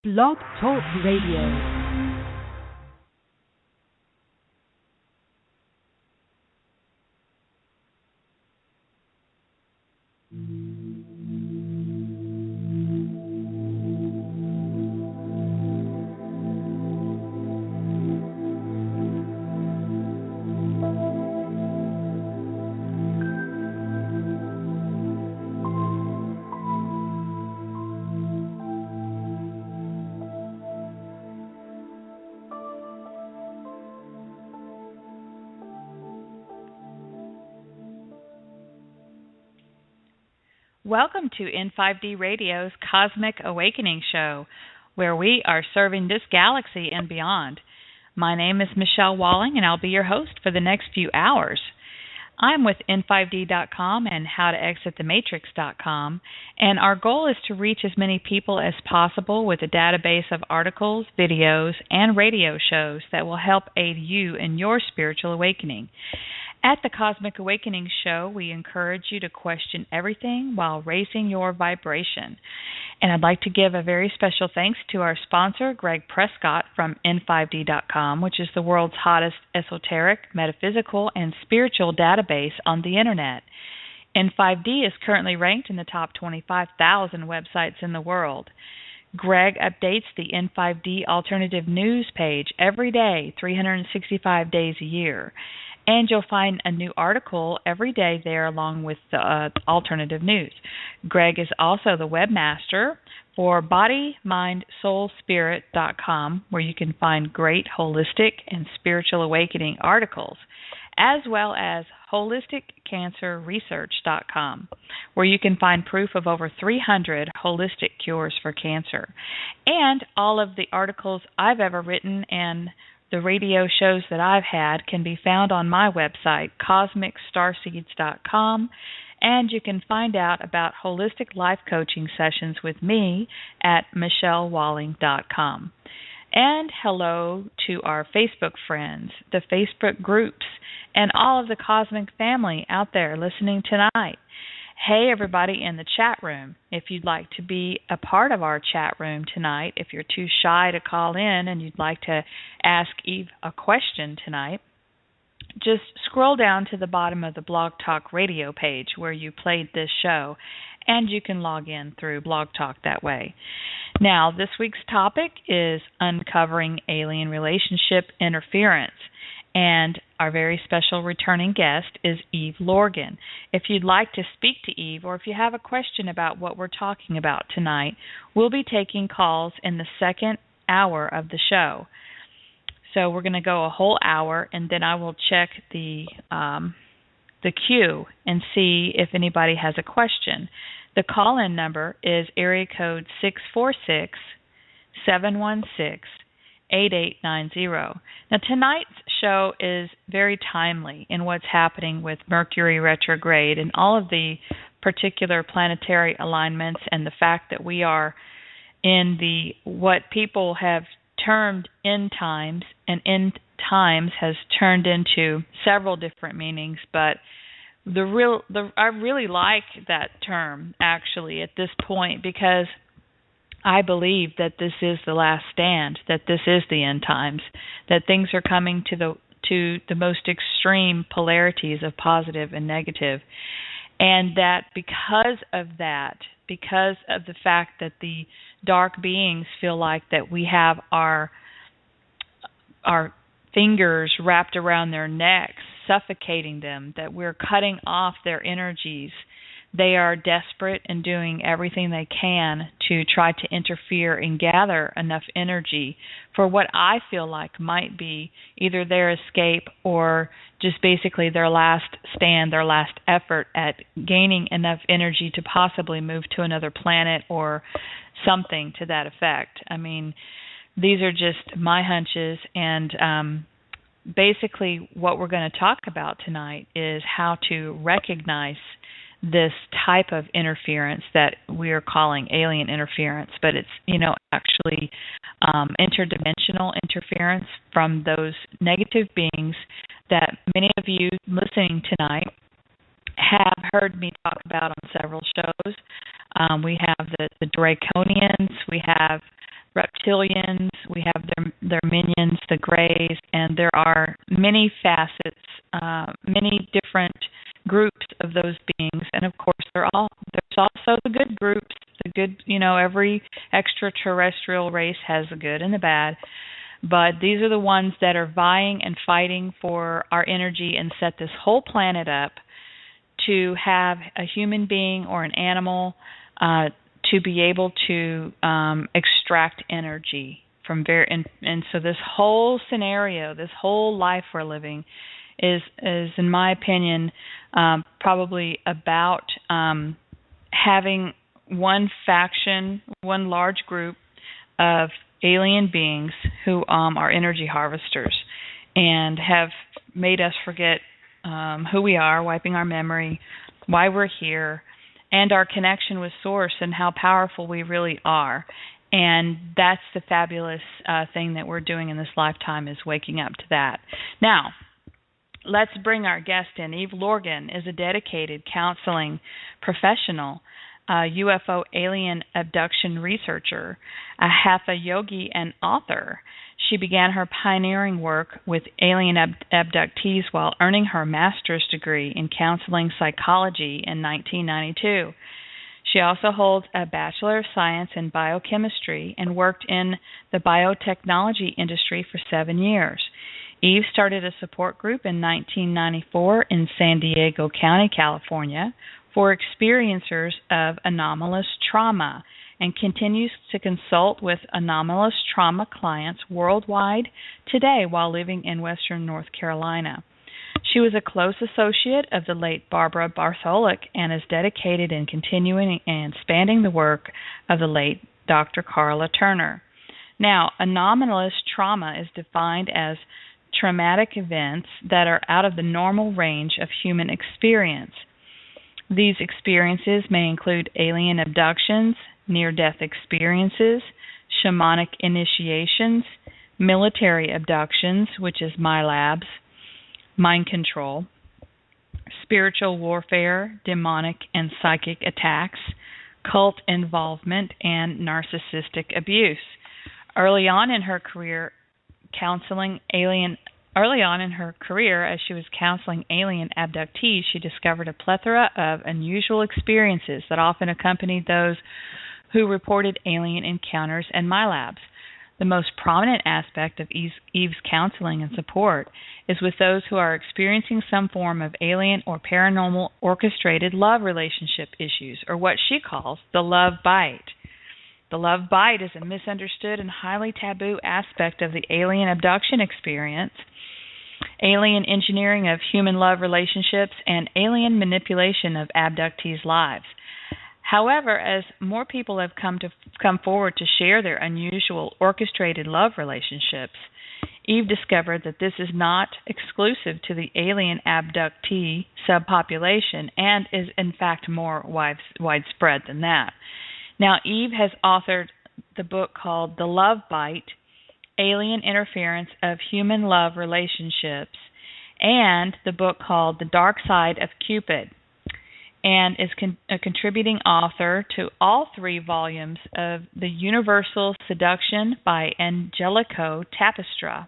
Blog Talk Radio. Welcome to N5D Radio's Cosmic Awakening Show, where we are serving this galaxy and beyond. My name is Michelle Walling, and I'll be your host for the next few hours. I'm with N5D.com and HowToExitTheMatrix.com, and our goal is to reach as many people as possible with a database of articles, videos, and radio shows that will help aid you in your spiritual awakening. At the Cosmic Awakening Show, we encourage you to question everything while raising your vibration. And I'd like to give a very special thanks to our sponsor, Greg Prescott from N5D.com, which is the world's hottest esoteric, metaphysical, and spiritual database on the Internet. N5D is currently ranked in the top 25,000 websites in the world. Greg updates the N5D Alternative News page every day, 365 days a year. And you'll find a new article every day there along with the alternative news. Greg is also the webmaster for BodyMindSoulSpirit.com, where you can find great holistic and spiritual awakening articles, as well as HolisticCancerResearch.com, where you can find proof of over 300 holistic cures for cancer. And all of the articles I've ever written and the radio shows that I've had can be found on my website, CosmicStarseeds.com, and you can find out about holistic life coaching sessions with me at MichelleWalling.com. And hello to our Facebook friends, the Facebook groups, and all of the cosmic family out there listening tonight. Hey, everybody in the chat room. If you'd like to be a part of our chat room tonight, if you're too shy to call in and you'd like to ask Eve a question tonight, just scroll down to the bottom of the Blog Talk Radio page where you played this show, and you can log in through Blog Talk that way. Now, this week's topic is uncovering alien relationship interference. And our very special returning guest is Eve Lorgen. If you'd like to speak to Eve, or if you have a question about what we're talking about tonight, we'll be taking calls in the second hour of the show. So we're going to go a whole hour, and then I will check the queue and see if anybody has a question. The call-in number is area code 646-716-8890. Now, tonight's show is very timely in what's happening with Mercury retrograde and all of the particular planetary alignments, and the fact that we are in the what people have termed end times, and end times has turned into several different meanings, but I really like that term actually at this point, because I believe that this is the last stand, that this is the end times, that things are coming to the most extreme polarities of positive and negative, and that because of the fact that the dark beings feel like that we have our fingers wrapped around their necks, suffocating them, that we're cutting off their energies, they are desperate and doing everything they can to try to interfere and gather enough energy for what I feel like might be either their escape or just basically their last stand, their last effort at gaining enough energy to possibly move to another planet or something to that effect. I mean, these are just my hunches, and basically what we're going to talk about tonight is how to recognize this type of interference that we are calling alien interference, but it's, actually interdimensional interference from those negative beings that many of you listening tonight have heard me talk about on several shows. We have the Draconians, we have reptilians, we have their minions, the Greys, and there are many facets, many different groups of those beings, and of course there's also the good groups, the good, every extraterrestrial race has the good and the bad, but these are the ones that are vying and fighting for our energy and set this whole planet up to have a human being or an animal to be able to extract energy from and so this whole scenario, this whole life we're living is in my opinion probably about having one faction, one large group of alien beings who are energy harvesters and have made us forget who we are, wiping our memory, why we're here, and our connection with Source and how powerful we really are. And that's the fabulous thing that we're doing in this lifetime, is waking up to that. Now, let's bring our guest in. Eve Lorgen is a dedicated counseling professional, a UFO alien abduction researcher, a hatha yogi, and author. She began her pioneering work with alien abductees while earning her master's degree in counseling psychology in 1992. She also holds a Bachelor of Science in Biochemistry and worked in the biotechnology industry for 7 years. Eve started a support group in 1994 in San Diego County, California, for experiencers of anomalous trauma, and continues to consult with anomalous trauma clients worldwide today while living in Western North Carolina. She was a close associate of the late Barbara Bartholic and is dedicated in continuing and expanding the work of the late Dr. Carla Turner. Now, anomalous trauma is defined as traumatic events that are out of the normal range of human experience. These experiences may include alien abductions, near-death experiences, shamanic initiations, military abductions, which is MILABs, mind control, spiritual warfare, demonic and psychic attacks, cult involvement, and narcissistic abuse. Early on in her career, as she was counseling alien abductees, she discovered a plethora of unusual experiences that often accompanied those who reported alien encounters and MILABs. The most prominent aspect of Eve's counseling and support is with those who are experiencing some form of alien or paranormal orchestrated love relationship issues, or what she calls the love bite. The love bite is a misunderstood and highly taboo aspect of the alien abduction experience, alien engineering of human love relationships, and alien manipulation of abductees' lives. However, as more people have come forward to share their unusual orchestrated love relationships, Eve discovered that this is not exclusive to the alien abductee subpopulation and is in fact more widespread than that. Now, Eve has authored the book called The Love Bite, Alien Interference of Human Love Relationships, and the book called The Dark Side of Cupid, and is a contributing author to all 3 volumes of The Universal Seduction by Angelico Tapestra.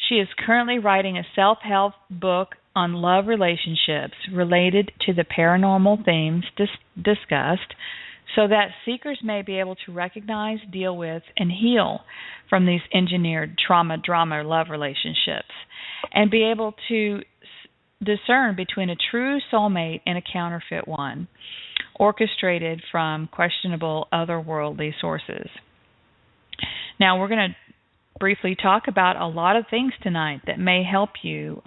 She is currently writing a self-help book on love relationships related to the paranormal themes discussed, so that seekers may be able to recognize, deal with, and heal from these engineered trauma-drama love relationships, and be able to discern between a true soulmate and a counterfeit one, orchestrated from questionable otherworldly sources. Now, we're going to briefly talk about a lot of things tonight that may help you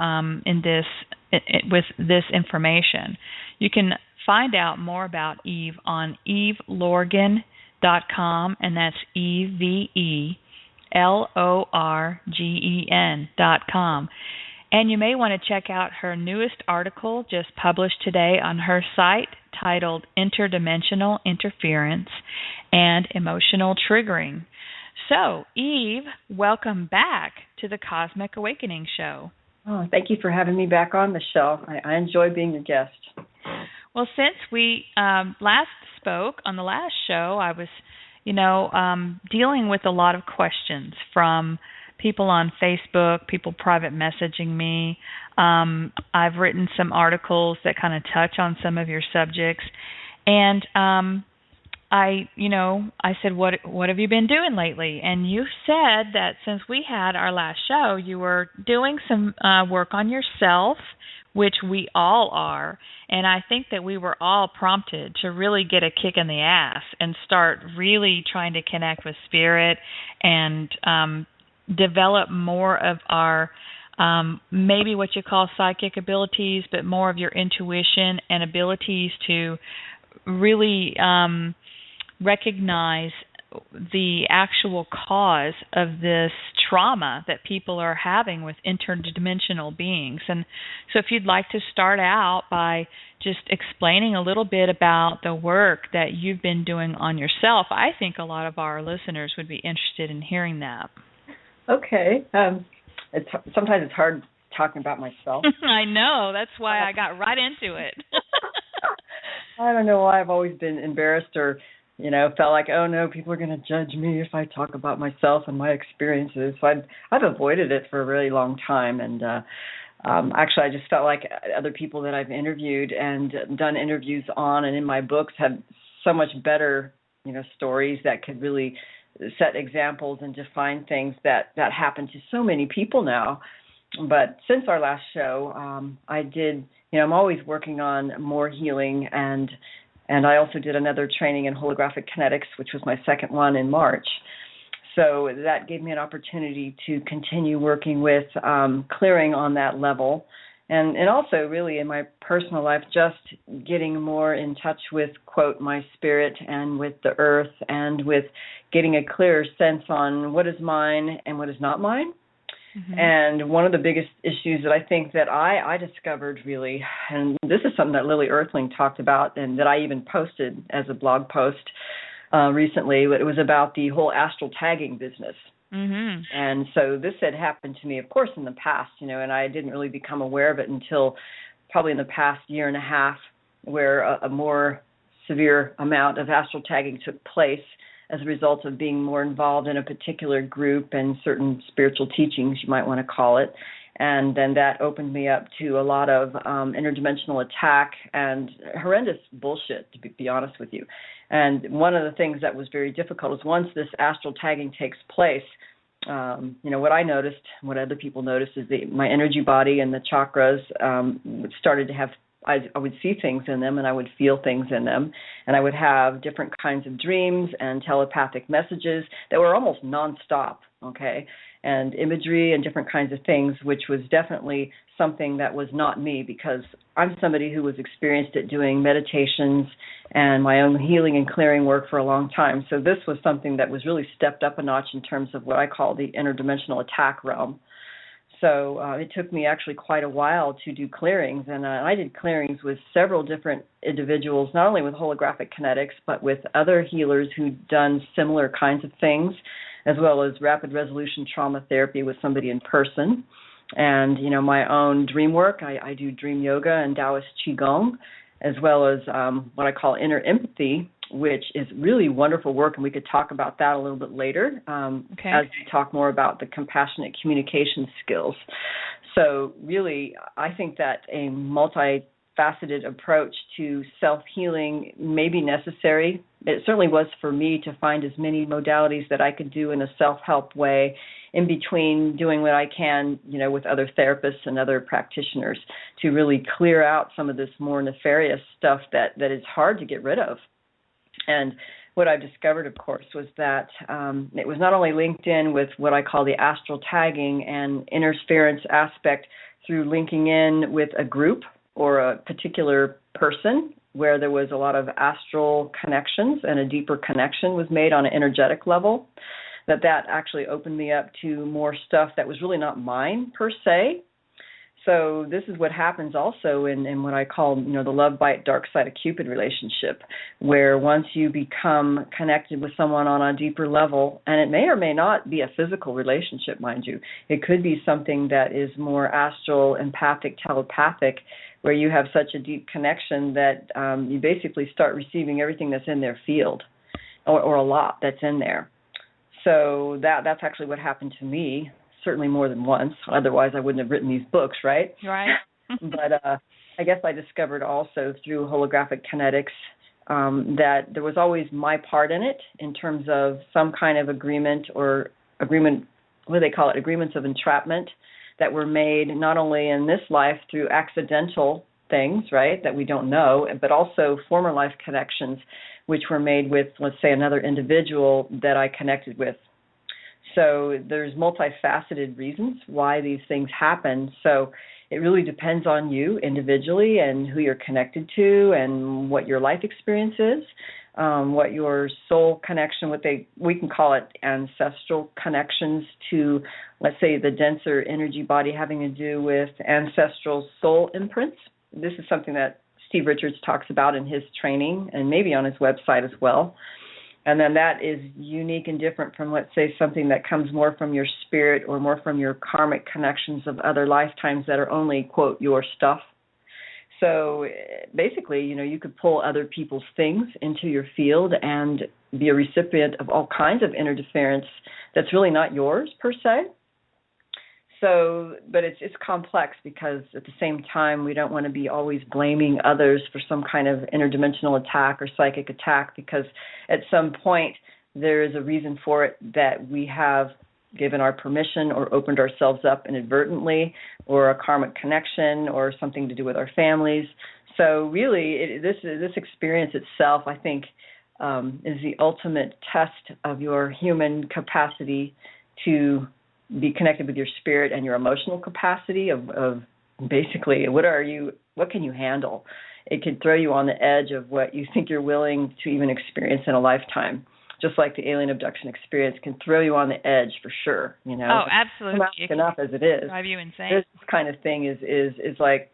with this information. You can find out more about Eve on evelorgen.com, and that's EVELORGEN.com. And you may want to check out her newest article just published today on her site titled Interdimensional Interference and Emotional Triggering. So, Eve, welcome back to the Cosmic Awakening Show. Oh, thank you for having me back on the show. I enjoy being a guest. Well, since we last spoke on the last show, I was dealing with a lot of questions from people on Facebook, people private messaging me. I've written some articles that kind of touch on some of your subjects, and I said, what have you been doing lately? And you said that since we had our last show, you were doing some work on yourself, which we all are. And I think that we were all prompted to really get a kick in the ass and start really trying to connect with spirit and develop more of our maybe what you call psychic abilities, but more of your intuition and abilities to really recognize the actual cause of this trauma that people are having with interdimensional beings. And so if you'd like to start out by just explaining a little bit about the work that you've been doing on yourself, I think a lot of our listeners would be interested in hearing that. Okay. Sometimes it's hard talking about myself. I know. That's why I got right into it. I don't know why I've always been embarrassed or felt like, oh no, people are going to judge me if I talk about myself and my experiences. So I've avoided it for a really long time. And actually, I just felt like other people that I've interviewed and done interviews on and in my books had so much better, stories that could really set examples and define things that happen to so many people now. But since our last show, I did, I'm always working on more healing, and I also did another training in holographic kinetics, which was my second one in March. So that gave me an opportunity to continue working with clearing on that level. And also really in my personal life, just getting more in touch with, quote, my spirit and with the earth and with getting a clearer sense on what is mine and what is not mine. Mm-hmm. And one of the biggest issues that I think that I discovered really, and this is something that Lily Earthling talked about and that I even posted as a blog post recently, it was about the whole astral tagging business. Mm-hmm. And so this had happened to me, of course, in the past, and I didn't really become aware of it until probably in the past year and a half, where a more severe amount of astral tagging took place as a result of being more involved in a particular group and certain spiritual teachings, you might want to call it. And then that opened me up to a lot of interdimensional attack and horrendous bullshit, to be honest with you. And one of the things that was very difficult is once this astral tagging takes place, what I noticed, what other people noticed, is that my energy body and the chakras started to have, I would see things in them and I would feel things in them, and I would have different kinds of dreams and telepathic messages that were almost nonstop, okay, and imagery and different kinds of things, which was definitely something that was not me, because I'm somebody who was experienced at doing meditations and my own healing and clearing work for a long time. So this was something that was really stepped up a notch in terms of what I call the interdimensional attack realm. So it took me actually quite a while to do clearings, and I did clearings with several different individuals, not only with holographic kinetics, but with other healers who'd done similar kinds of things, as well as rapid resolution trauma therapy with somebody in person. And, my own dream work, I do dream yoga and Taoist Qigong, as well as what I call inner empathy, which is really wonderful work, and we could talk about that a little bit later as we talk more about the compassionate communication skills. So really, I think that a multifaceted approach to self-healing may be necessary. It certainly was for me to find as many modalities that I could do in a self-help way in between doing what I can, with other therapists and other practitioners to really clear out some of this more nefarious stuff that is hard to get rid of. And what I've discovered, of course, was that it was not only linked in with what I call the astral tagging and interference aspect through linking in with a group or a particular person where there was a lot of astral connections and a deeper connection was made on an energetic level, that actually opened me up to more stuff that was really not mine per se. So this is what happens also in what I call, the love bite dark side of Cupid relationship, where once you become connected with someone on a deeper level, and it may or may not be a physical relationship, mind you, it could be something that is more astral, empathic, telepathic, where you have such a deep connection that you basically start receiving everything that's in their field. or a lot that's in there. So that's actually what happened to me, certainly more than once. Otherwise, I wouldn't have written these books, right? Right. But I guess I discovered also through holographic kinetics that there was always my part in it in terms of some kind of agreement, what do they call it, agreements of entrapment that were made not only in this life through accidental things, right, that we don't know, but also former life connections which were made with, let's say, another individual that I connected with. So there's multifaceted reasons why these things happen. So it really depends on you individually and who you're connected to and what your life experience is, what your soul connection, we can call it ancestral connections to, let's say, the denser energy body having to do with ancestral soul imprints. This is something that Steve Richards talks about in his training and maybe on his website as well. And then that is unique and different from, let's say, something that comes more from your spirit or more from your karmic connections of other lifetimes that are only, quote, your stuff. So basically, you could pull other people's things into your field and be a recipient of all kinds of interference that's really not yours per se. So, but it's complex because at the same time, we don't want to be always blaming others for some kind of interdimensional attack or psychic attack, because at some point there is a reason for it that we have given our permission or opened ourselves up inadvertently, or a karmic connection or something to do with our families. So really, this experience itself, I think, is the ultimate test of your human capacity to be connected with your spirit and your emotional capacity of basically what can you handle. It can throw you on the edge of what you think you're willing to even experience in a lifetime. Just like the alien abduction experience can throw you on the edge for sure. Oh, absolutely. Enough as it is. Drive you insane. This kind of thing is like,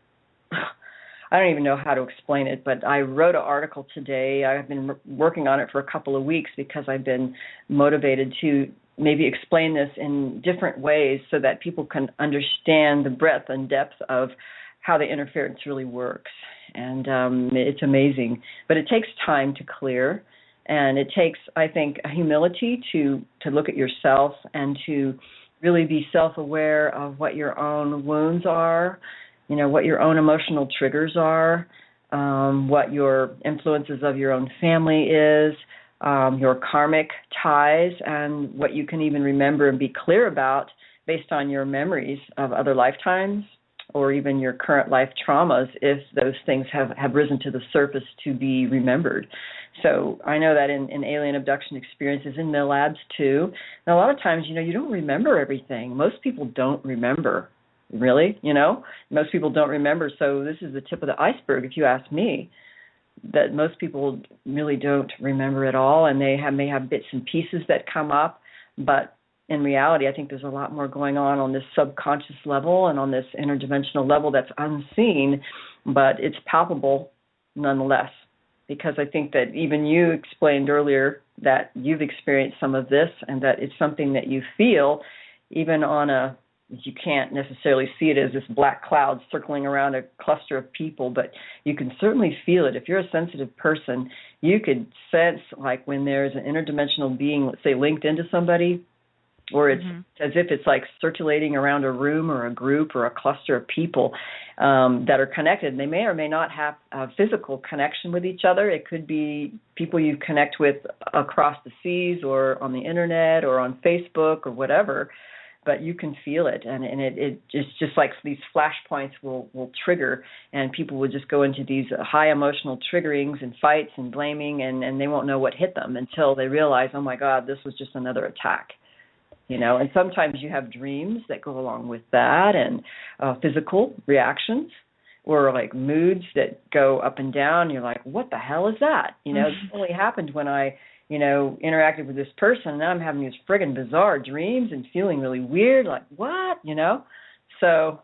I don't even know how to explain it, but I wrote an article today. I've been working on it for a couple of weeks because I've been motivated to maybe explain this in different ways so that people can understand the breadth and depth of how the interference really works. And it's amazing. But it takes time to clear, and it takes, I think, a humility to look at yourself and to really be self-aware of what your own wounds are, what your own emotional triggers are, what your influences of your own family is, your karmic ties, and what you can even remember and be clear about based on your memories of other lifetimes or even your current life traumas, if those things have risen to the surface to be remembered. So I know that in alien abduction experiences, in the labs too, and a lot of times, you don't remember everything. Most people don't remember, really, Most people don't remember, so this is the tip of the iceberg, if you ask me, that most people really don't remember at all, and they may have bits and pieces that come up, but in reality, I think there's a lot more going on this subconscious level and on this interdimensional level that's unseen, but it's palpable nonetheless, because I think that even you explained earlier that you've experienced some of this and that it's something that you feel even on you can't necessarily see it as this black cloud circling around a cluster of people, but you can certainly feel it. If you're a sensitive person, you could sense like when there's an interdimensional being, let's say, linked into somebody, or it's as if it's like circulating around a room or a group or a cluster of people that are connected. And they may or may not have a physical connection with each other. It could be people you connect with across the seas or on the internet or on Facebook or whatever. But you can feel it, and it's just like these flashpoints will trigger, and people will just go into these high emotional triggerings and fights and blaming, and they won't know what hit them until they realize, oh my God, this was just another attack. And sometimes you have dreams that go along with that, and physical reactions, or like moods that go up and down. You're like, what the hell is that? This only happened when I interacted with this person, and now I'm having these friggin' bizarre dreams and feeling really weird, like, what, So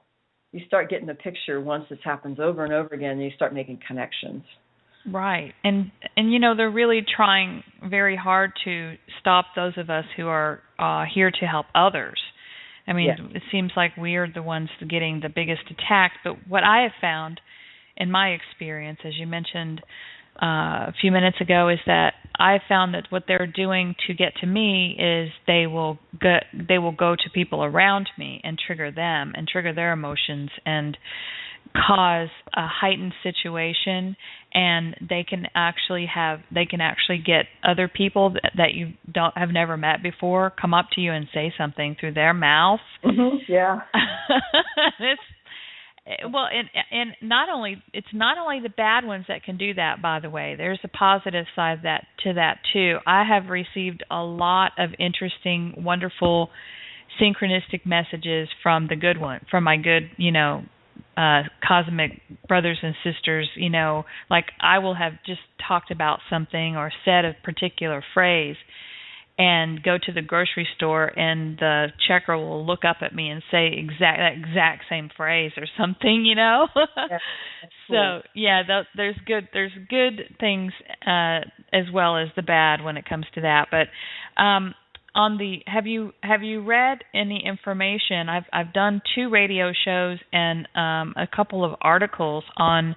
you start getting the picture once this happens over and over again, and you start making connections. Right. And they're really trying very hard to stop those of us who are here to help others. I mean, It seems like we're the ones getting the biggest attack, but what I have found in my experience, as you mentioned a few minutes ago, is that I found that what they're doing to get to me is they will go to people around me and trigger them and trigger their emotions and cause a heightened situation, and they can actually get other people that you have never met before come up to you and say something through their mouth. Mm-hmm. Yeah. And it's not only the bad ones that can do that, by the way. There's a positive side to that too. I have received a lot of interesting, wonderful synchronistic messages from my good, cosmic brothers and sisters. Like I will have just talked about something or said a particular phrase and go to the grocery store, and the checker will look up at me and say that exact same phrase or something, Yeah, So yeah, there's good things as well as the bad when it comes to that. But have you read any information? I've done 2 radio shows and a couple of articles on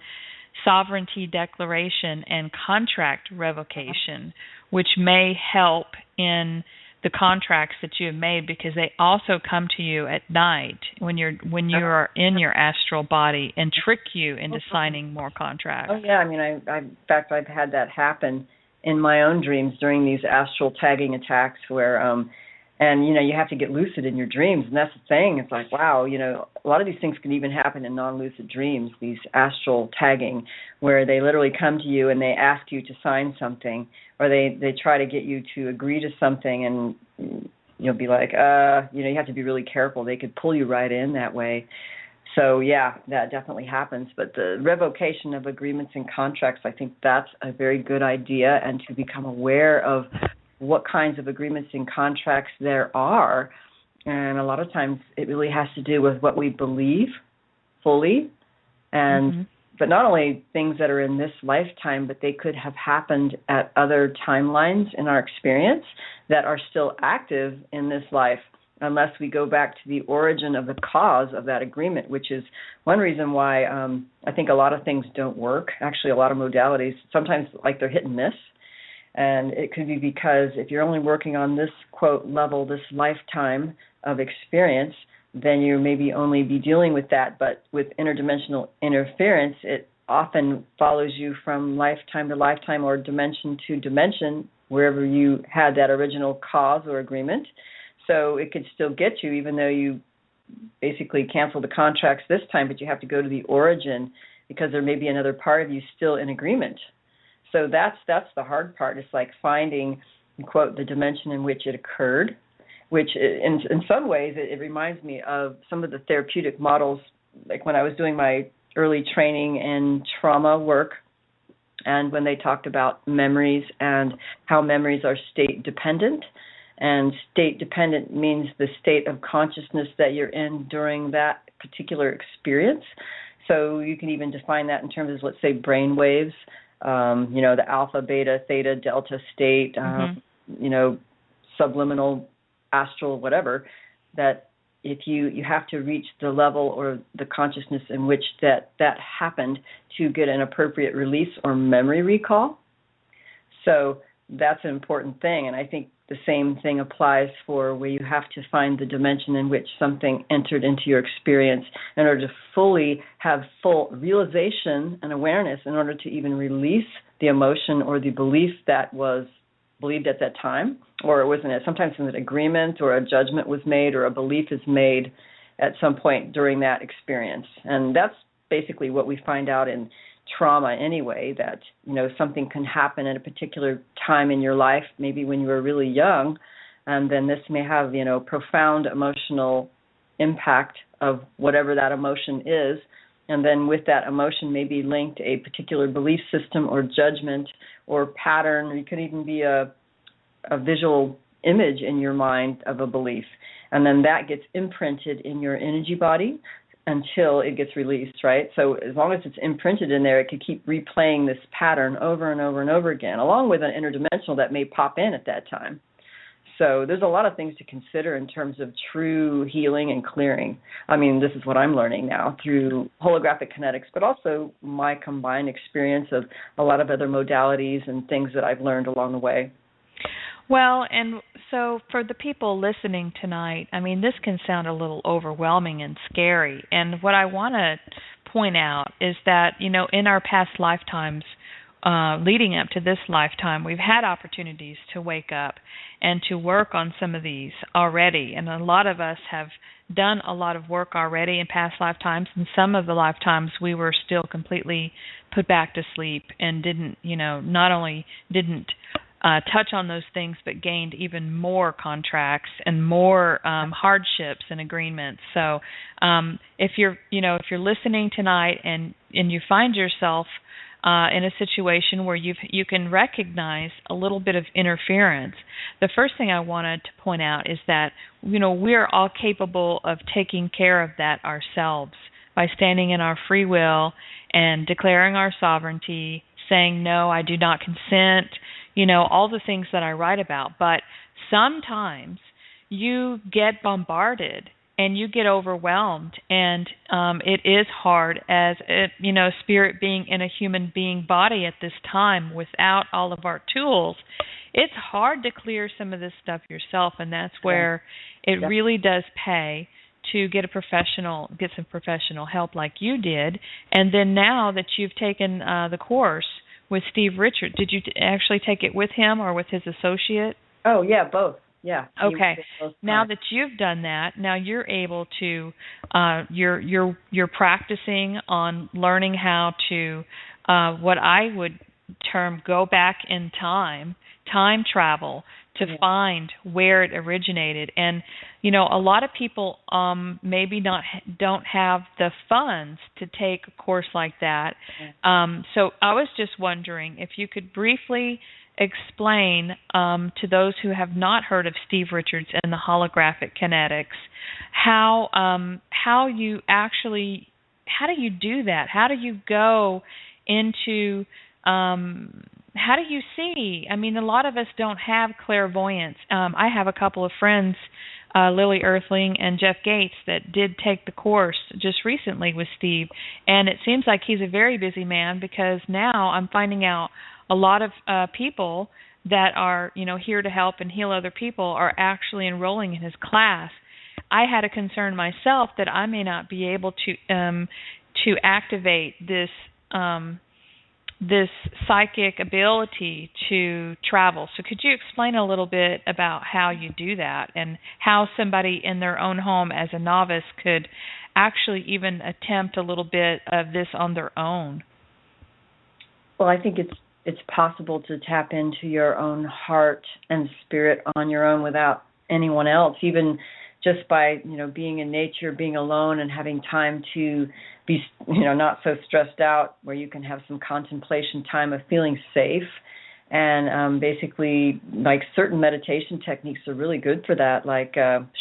sovereignty declaration and contract revocation, which may help in the contracts that you have made, because they also come to you at night when you are in your astral body and trick you into signing more contracts. Oh yeah, I mean, in fact, I've had that happen in my own dreams during these astral tagging attacks where and you have to get lucid in your dreams, and that's the thing. It's like, wow, a lot of these things can even happen in non-lucid dreams, these astral tagging, where they literally come to you and they ask you to sign something, or they try to get you to agree to something, and you'll be like, you have to be really careful. They could pull you right in that way. So yeah, that definitely happens. But the revocation of agreements and contracts, I think that's a very good idea, and to become aware of what kinds of agreements and contracts there are. And a lot of times it really has to do with what we believe fully, and but not only things that are in this lifetime, but they could have happened at other timelines in our experience that are still active in this life, unless we go back to the origin of the cause of that agreement, which is one reason why I think a lot of things don't work. Actually, a lot of modalities, sometimes like they're hit and miss. And it could be because if you're only working on this, quote, level, this lifetime of experience, then you maybe only be dealing with that. But with interdimensional interference, it often follows you from lifetime to lifetime or dimension to dimension, wherever you had that original cause or agreement. So it could still get you, even though you basically cancel the contracts this time, but you have to go to the origin because there may be another part of you still in agreement. So that's the hard part. It's like finding, quote, the dimension in which it occurred, which in some ways it reminds me of some of the therapeutic models, like when I was doing my early training in trauma work, and when they talked about memories and how memories are state dependent. And state dependent means the state of consciousness that you're in during that particular experience. So you can even define that in terms of, let's say, brain waves. The alpha, beta, theta, delta state, subliminal, astral, whatever, that if you have to reach the level or the consciousness in which that happened to get an appropriate release or memory recall. So that's an important thing, and I think the same thing applies for where you have to find the dimension in which something entered into your experience in order to fully have full realization and awareness, in order to even release the emotion or the belief that was believed at that time, or it wasn't. Sometimes an agreement or a judgment was made, or a belief is made at some point during that experience. And that's basically what we find out in trauma anyway, that something can happen at a particular time in your life, maybe when you were really young, and then this may have profound emotional impact of whatever that emotion is, and then with that emotion may be linked a particular belief system or judgment or pattern, or it could even be a visual image in your mind of a belief, and then that gets imprinted in your energy body until it gets released, right? So as long as it's imprinted in there, it could keep replaying this pattern over and over and over again, along with an interdimensional that may pop in at that time. So there's a lot of things to consider in terms of true healing and clearing. I mean, this is what I'm learning now through holographic kinetics, but also my combined experience of a lot of other modalities and things that I've learned along the way. Well, and so for the people listening tonight, I mean, this can sound a little overwhelming and scary. And what I want to point out is that, in our past lifetimes, leading up to this lifetime, we've had opportunities to wake up and to work on some of these already. And a lot of us have done a lot of work already in past lifetimes, and some of the lifetimes we were still completely put back to sleep and didn't, not only didn't touch on those things, but gained even more contracts and more hardships and agreements. So if you're listening tonight and you find yourself in a situation where you can recognize a little bit of interference, the first thing I wanted to point out is that we're all capable of taking care of that ourselves by standing in our free will and declaring our sovereignty, saying no, I do not consent, all the things that I write about. But sometimes you get bombarded and you get overwhelmed, and it is hard as spirit being in a human being body at this time without all of our tools. It's hard to clear some of this stuff yourself, and that's where it really does pay to get some professional help like you did. And then now that you've taken the course with Steve Richards, did you actually take it with him or with his associate? Oh yeah, both. Yeah. Okay. Now that you've done that, now you're able to you're practicing on learning how to what I would term go back in time travel to find where it originated. And a lot of people maybe don't have the funds to take a course like that. So I was just wondering if you could briefly explain to those who have not heard of Steve Richards and the holographic kinetics how you actually, how do you do that? How do you go into how do you see? I mean, a lot of us don't have clairvoyance. I have a couple of friends, Lily Earthling and Jeff Gates, that did take the course just recently with Steve, and it seems like he's a very busy man, because now I'm finding out a lot of people that are, here to help and heal other people are actually enrolling in his class. I had a concern myself that I may not be able to activate this psychic ability to travel. So could you explain a little bit about how you do that, and how somebody in their own home as a novice could actually even attempt a little bit of this on their own? Well, I think it's possible to tap into your own heart and spirit on your own without anyone else, even just by, being in nature, being alone, and having time to be, not so stressed out, where you can have some contemplation time of feeling safe. And basically, like, certain meditation techniques are really good for that, like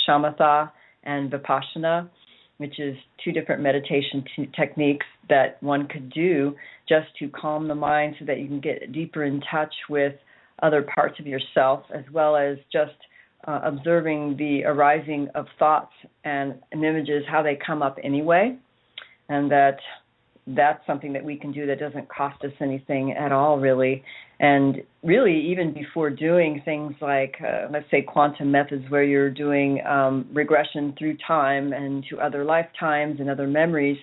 shamatha and vipassana, which is two different meditation techniques that one could do just to calm the mind so that you can get deeper in touch with other parts of yourself, as well as just observing the arising of thoughts and images, how they come up anyway, and that's something that we can do that doesn't cost us anything at all, really. And really, even before doing things like, let's say, quantum methods, where you're doing regression through time and to other lifetimes and other memories,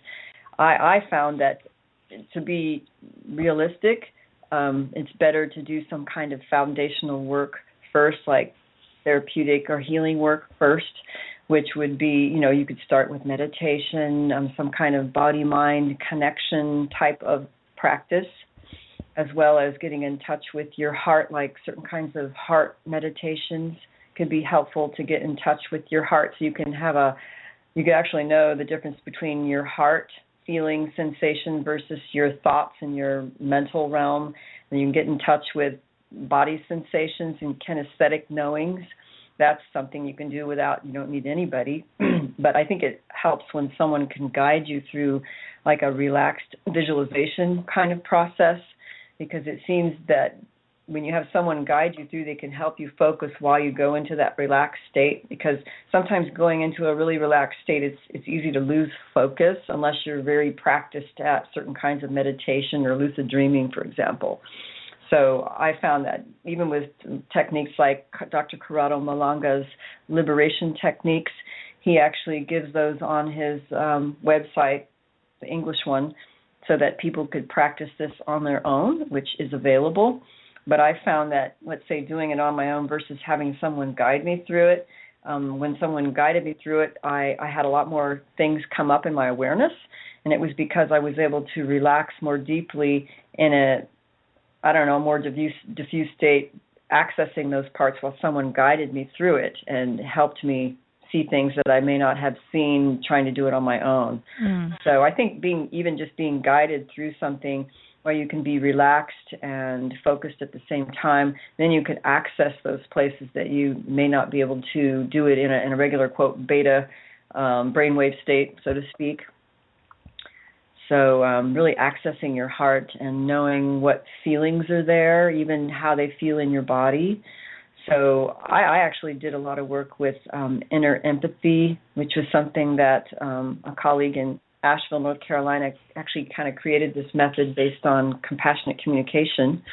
I found that to be realistic, it's better to do some kind of foundational work first, like therapeutic or healing work first, which would be, you could start with meditation, some kind of body-mind connection type of practice, as well as getting in touch with your heart, like certain kinds of heart meditations could be helpful to get in touch with your heart, so you can actually know the difference between your heart feeling sensation versus your thoughts and your mental realm. And you can get in touch with body sensations and kinesthetic knowings. That's something you can do you don't need anybody. But I think it helps when someone can guide you through like a relaxed visualization kind of process, because it seems that when you have someone guide you through, they can help you focus while you go into that relaxed state, because sometimes going into a really relaxed state, it's easy to lose focus unless you're very practiced at certain kinds of meditation or lucid dreaming, for example. So I found that even with techniques like Dr. Corrado Malanga's liberation techniques, he actually gives those on his website, the English one, so that people could practice this on their own, which is available. But I found that, let's say, doing it on my own versus having someone guide me through it, when someone guided me through it, I had a lot more things come up in my awareness, and it was because I was able to relax more deeply in a more diffuse state, accessing those parts while someone guided me through it and helped me see things that I may not have seen trying to do it on my own. So I think being guided through something where you can be relaxed and focused at the same time, then you can access those places that you may not be able to do it in a regular, quote, beta brainwave state, so to speak. So really accessing your heart and knowing what feelings are there, even how they feel in your body. So I actually did a lot of work with inner empathy, which was something that a colleague in Asheville, North Carolina, actually kind of created this method based on compassionate communication.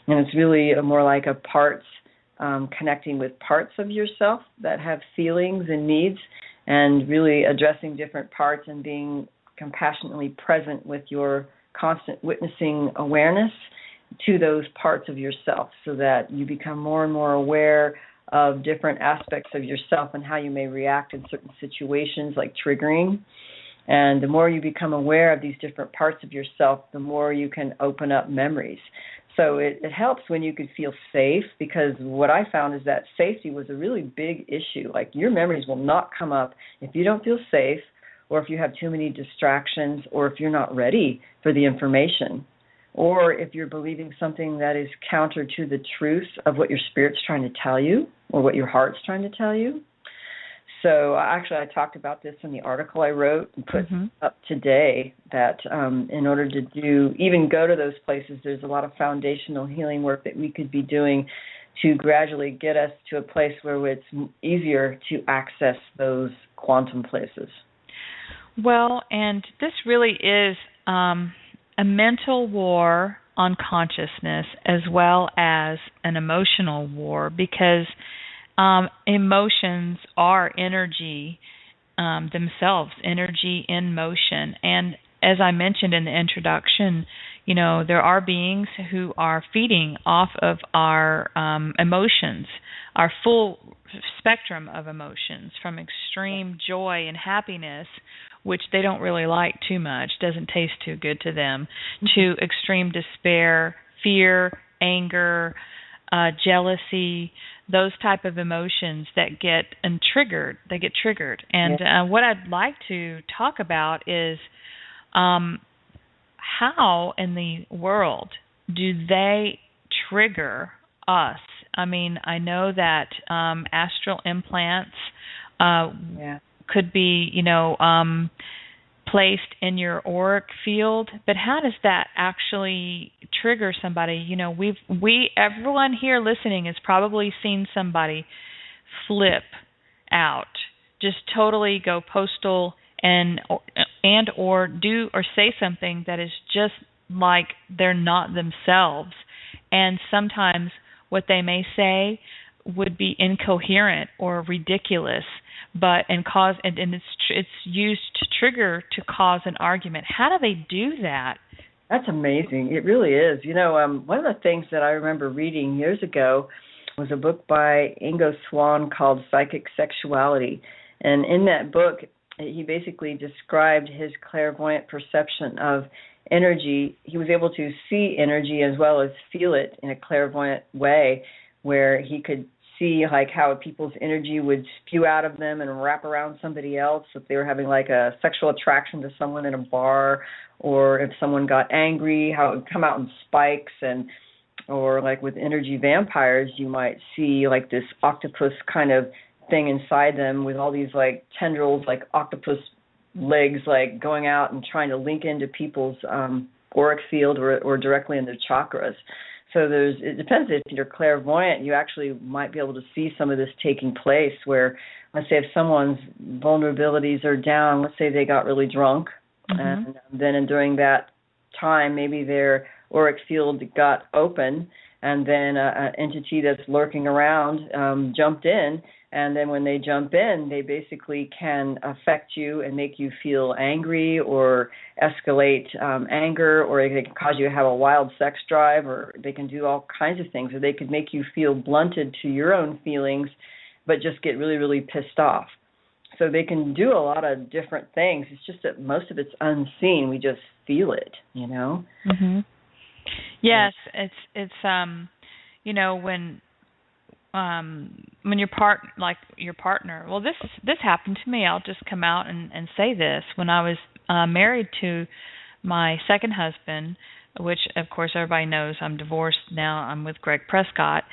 And it's really more like a parts, connecting with parts of yourself that have feelings and needs, and really addressing different parts and being compassionately present with your constant witnessing awareness to those parts of yourself, so that you become more and more aware of different aspects of yourself and how you may react in certain situations, like triggering. And the more you become aware of these different parts of yourself, the more you can open up memories. So it helps when you could feel safe, because what I found is that safety was a really big issue. Like, your memories will not come up if you don't feel safe, or if you have too many distractions, or if you're not ready for the information, or if you're believing something that is counter to the truth of what your spirit's trying to tell you, or what your heart's trying to tell you. So actually, I talked about this in the article I wrote and put up today, that in order to go to those places, there's a lot of foundational healing work that we could be doing to gradually get us to a place where it's easier to access those quantum places. Well, and this really is a mental war on consciousness as well as an emotional war, because emotions are energy themselves, energy in motion. And as I mentioned in the introduction, there are beings who are feeding off of our emotions, our full spectrum of emotions, from extreme joy and happiness, which they don't really like too much, doesn't taste too good to them, to extreme despair, fear, anger, jealousy, those type of emotions that get triggered. They get triggered. And what I'd like to talk about is how in the world do they trigger us? I mean, I know that astral implants could be, placed in your auric field, but how does that actually trigger somebody? Everyone here listening has probably seen somebody flip out, just totally go postal and or do or say something that is just like they're not themselves. And sometimes what they may say would be incoherent or ridiculous, but it's used to trigger, to cause an argument. How do they do that? That's amazing. It really is. One of the things that I remember reading years ago was a book by Ingo Swann called Psychic Sexuality. And in that book, he basically described his clairvoyant perception of energy. He was able to see energy as well as feel it in a clairvoyant way, where he could see like how people's energy would spew out of them and wrap around somebody else if they were having like a sexual attraction to someone in a bar, or if someone got angry, how it would come out in spikes. Or like with energy vampires, you might see like this octopus kind of thing inside them with all these like tendrils, like octopus legs, like going out and trying to link into people's auric field or directly in their chakras. So it depends. If you're clairvoyant, you actually might be able to see some of this taking place where, let's say if someone's vulnerabilities are down, let's say they got really drunk, and then during that time, maybe their auric field got open, and then an entity that's lurking around jumped in. And then when they jump in, they basically can affect you and make you feel angry or escalate anger, or they can cause you to have a wild sex drive, or they can do all kinds of things, or they could make you feel blunted to your own feelings, but just get really, really pissed off. So they can do a lot of different things. It's just that most of it's unseen. We just feel it, you know? Mm-hmm. Yes, it's you know, when your partner, well, this happened to me. I'll just come out and say this. When I was married to my second husband, which of course everybody knows, I'm divorced now. I'm with Greg Prescott,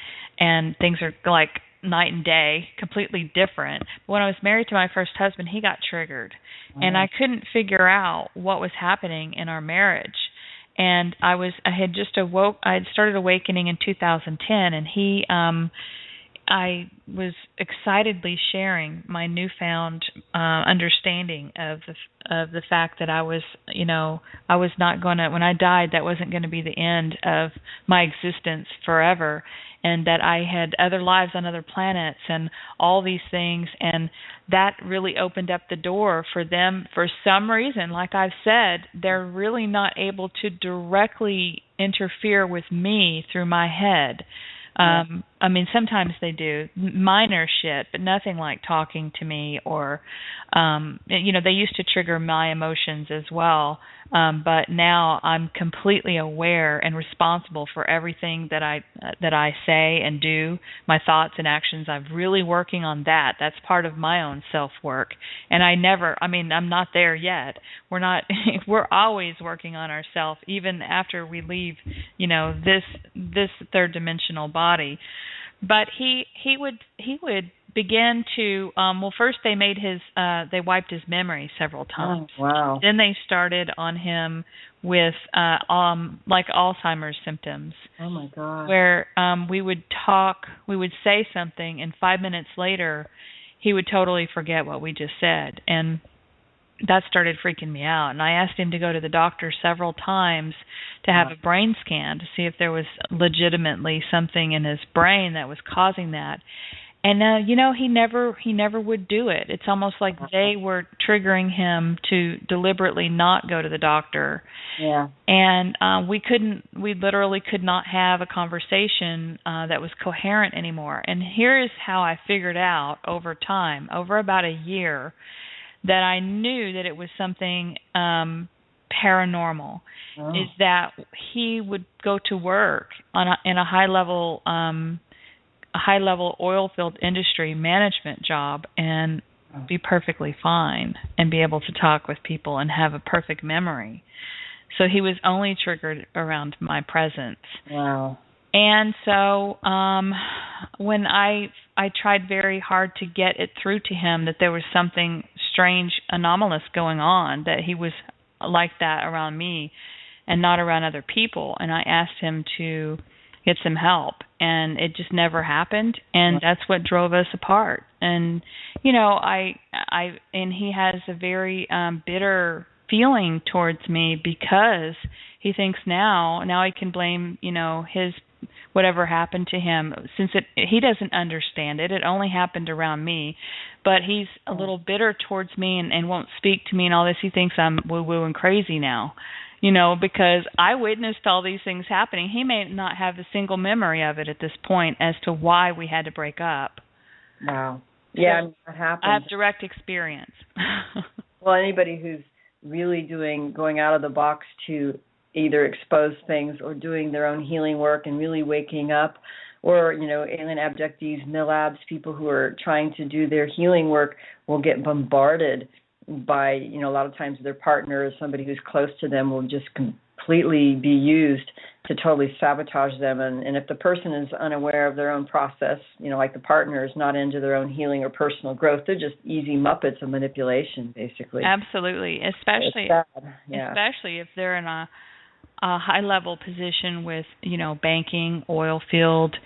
and things are like night and day, completely different. But when I was married to my first husband, he got triggered, and I couldn't figure out what was happening in our marriage. And I had started awakening in 2010, and I was excitedly sharing my newfound understanding of the fact that I was not going to, when I died, that wasn't going to be the end of my existence forever, and that I had other lives on other planets and all these things, and that really opened up the door for them. For some reason, like I've said, they're really not able to directly interfere with me through my head. I mean, sometimes they do minor shit, but nothing like talking to me or, they used to trigger my emotions as well. But now I'm completely aware and responsible for everything that I say and do, my thoughts and actions. I'm really working on that. That's part of my own self-work. And I'm not there yet. We're always working on ourselves, even after we leave, this third dimensional body. But he would begin to first they wiped his memory several times. Oh, wow. Then they started on him with like Alzheimer's symptoms. Oh my God. Where we would say something, and 5 minutes later he would totally forget what we just said, and that started freaking me out. And I asked him to go to the doctor several times to have a brain scan to see if there was legitimately something in his brain that was causing that. And he never would do it. It's almost like they were triggering him to deliberately not go to the doctor. Yeah. And we literally could not have a conversation that was coherent anymore. And here is how I figured out over time, over about a year, that I knew that it was something paranormal. Is that he would go to work in a high level oil field industry management job and be perfectly fine and be able to talk with people and have a perfect memory. So he was only triggered around my presence. Wow. And so when I tried very hard to get it through to him that there was something strange, anomalous going on, that he was like that around me and not around other people, and I asked him to get some help, and it just never happened, and that's what drove us apart. And and he has a very bitter feeling towards me because he thinks now he can blame his whatever happened to him, since he doesn't understand it. It only happened around me, but he's a little bitter towards me and won't speak to me and all this. He thinks I'm woo-woo and crazy now, because I witnessed all these things happening. He may not have a single memory of it at this point as to why we had to break up. Wow. Yeah, So that happens. I have direct experience. Well, anybody who's really going out of the box to either expose things or doing their own healing work and really waking up, or, alien abductees, MILABs, people who are trying to do their healing work will get bombarded by, a lot of times their partner or somebody who's close to them will just completely be used to totally sabotage them. And if the person is unaware of their own process, like the partner is not into their own healing or personal growth, they're just easy muppets of manipulation, basically. Absolutely, especially if they're in a high-level position with, banking, oil field,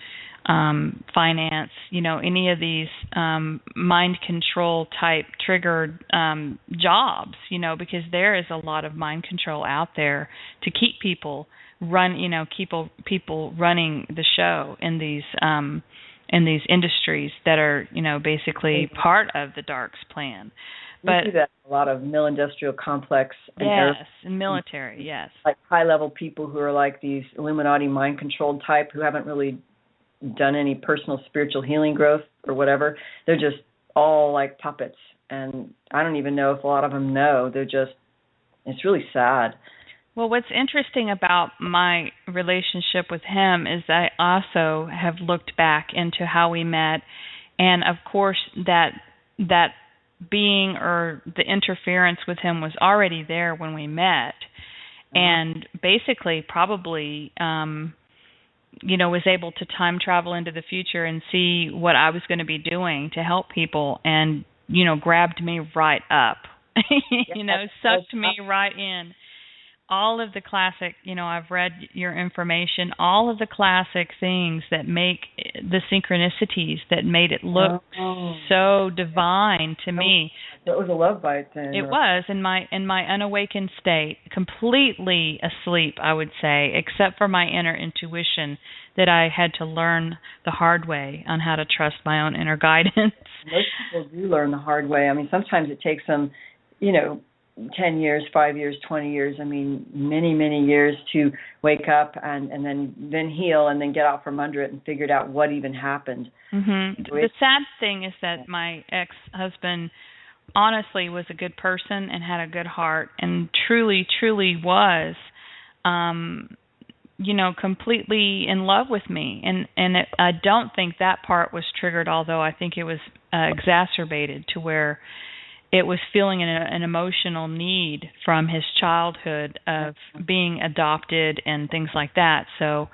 finance, any of these mind control type triggered jobs, because there is a lot of mind control out there to keep people people running the show in these industries that are, basically part of the Dark's plan. But you see that in a lot of mill-industrial complex. And military, yes. Like high-level people who are like these Illuminati mind-controlled type who haven't really done any personal spiritual healing growth or whatever. They're just all like puppets. And I don't even know if a lot of them know. It's really sad. Well, what's interesting about my relationship with him is I also have looked back into how we met. And, of course, that being or the interference with him was already there when we met. And basically probably, was able to time travel into the future and see what I was going to be doing to help people and, grabbed me right up, sucked me right in. All of the classic, I've read your information, all of the classic things that make the synchronicities that made it look so divine to me. It was a love bite then. It was in my unawakened state, completely asleep, I would say, except for my inner intuition that I had to learn the hard way on how to trust my own inner guidance. Most people do learn the hard way. I mean, sometimes it takes them, 10 years, 5 years, 20 years, many, many years to wake up and then heal and then get out from under it and figure out what even happened. Mm-hmm. The sad thing is that my ex-husband honestly was a good person and had a good heart and truly, truly was, completely in love with me. And I don't think that part was triggered, although I think it was exacerbated to where it was feeling an emotional need from his childhood of being adopted and things like that. So,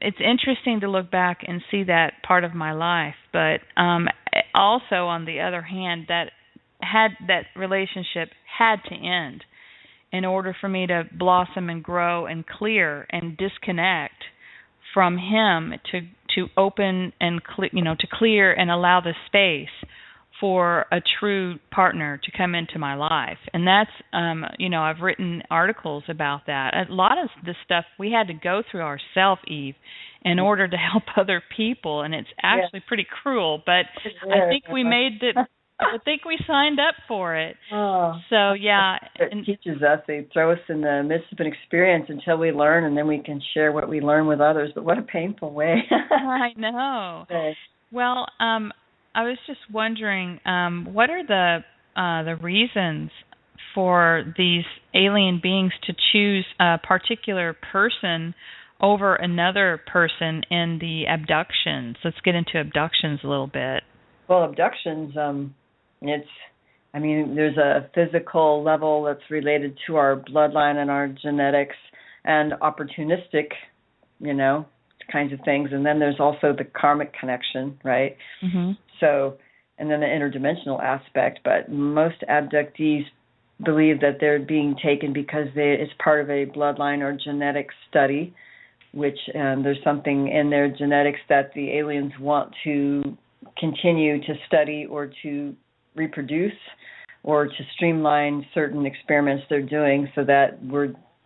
it's interesting to look back and see that part of my life. But also, on the other hand, that relationship had to end in order for me to blossom and grow and clear and disconnect from him to open and to clear and allow the space for a true partner to come into my life. And that's I've written articles about that. A lot of the stuff we had to go through ourselves, Eve, in order to help other people, and it's actually pretty cruel, but I think we made it. I think we signed up for it. So, yeah. It teaches us. They throw us in the midst of an experience until we learn, and then we can share what we learn with others. But what a painful way. I know. Okay. Well, I was just wondering, what are the reasons for these alien beings to choose a particular person over another person in the abductions? Let's get into abductions a little bit. Well, abductions, there's a physical level that's related to our bloodline and our genetics and opportunistic, kinds of things. And then there's also the karmic connection, right? Mm-hmm. So, and then the interdimensional aspect. But most abductees believe that they're being taken because it's part of a bloodline or genetic study, which there's something in their genetics that the aliens want to continue to study or to reproduce or to streamline certain experiments they're doing so that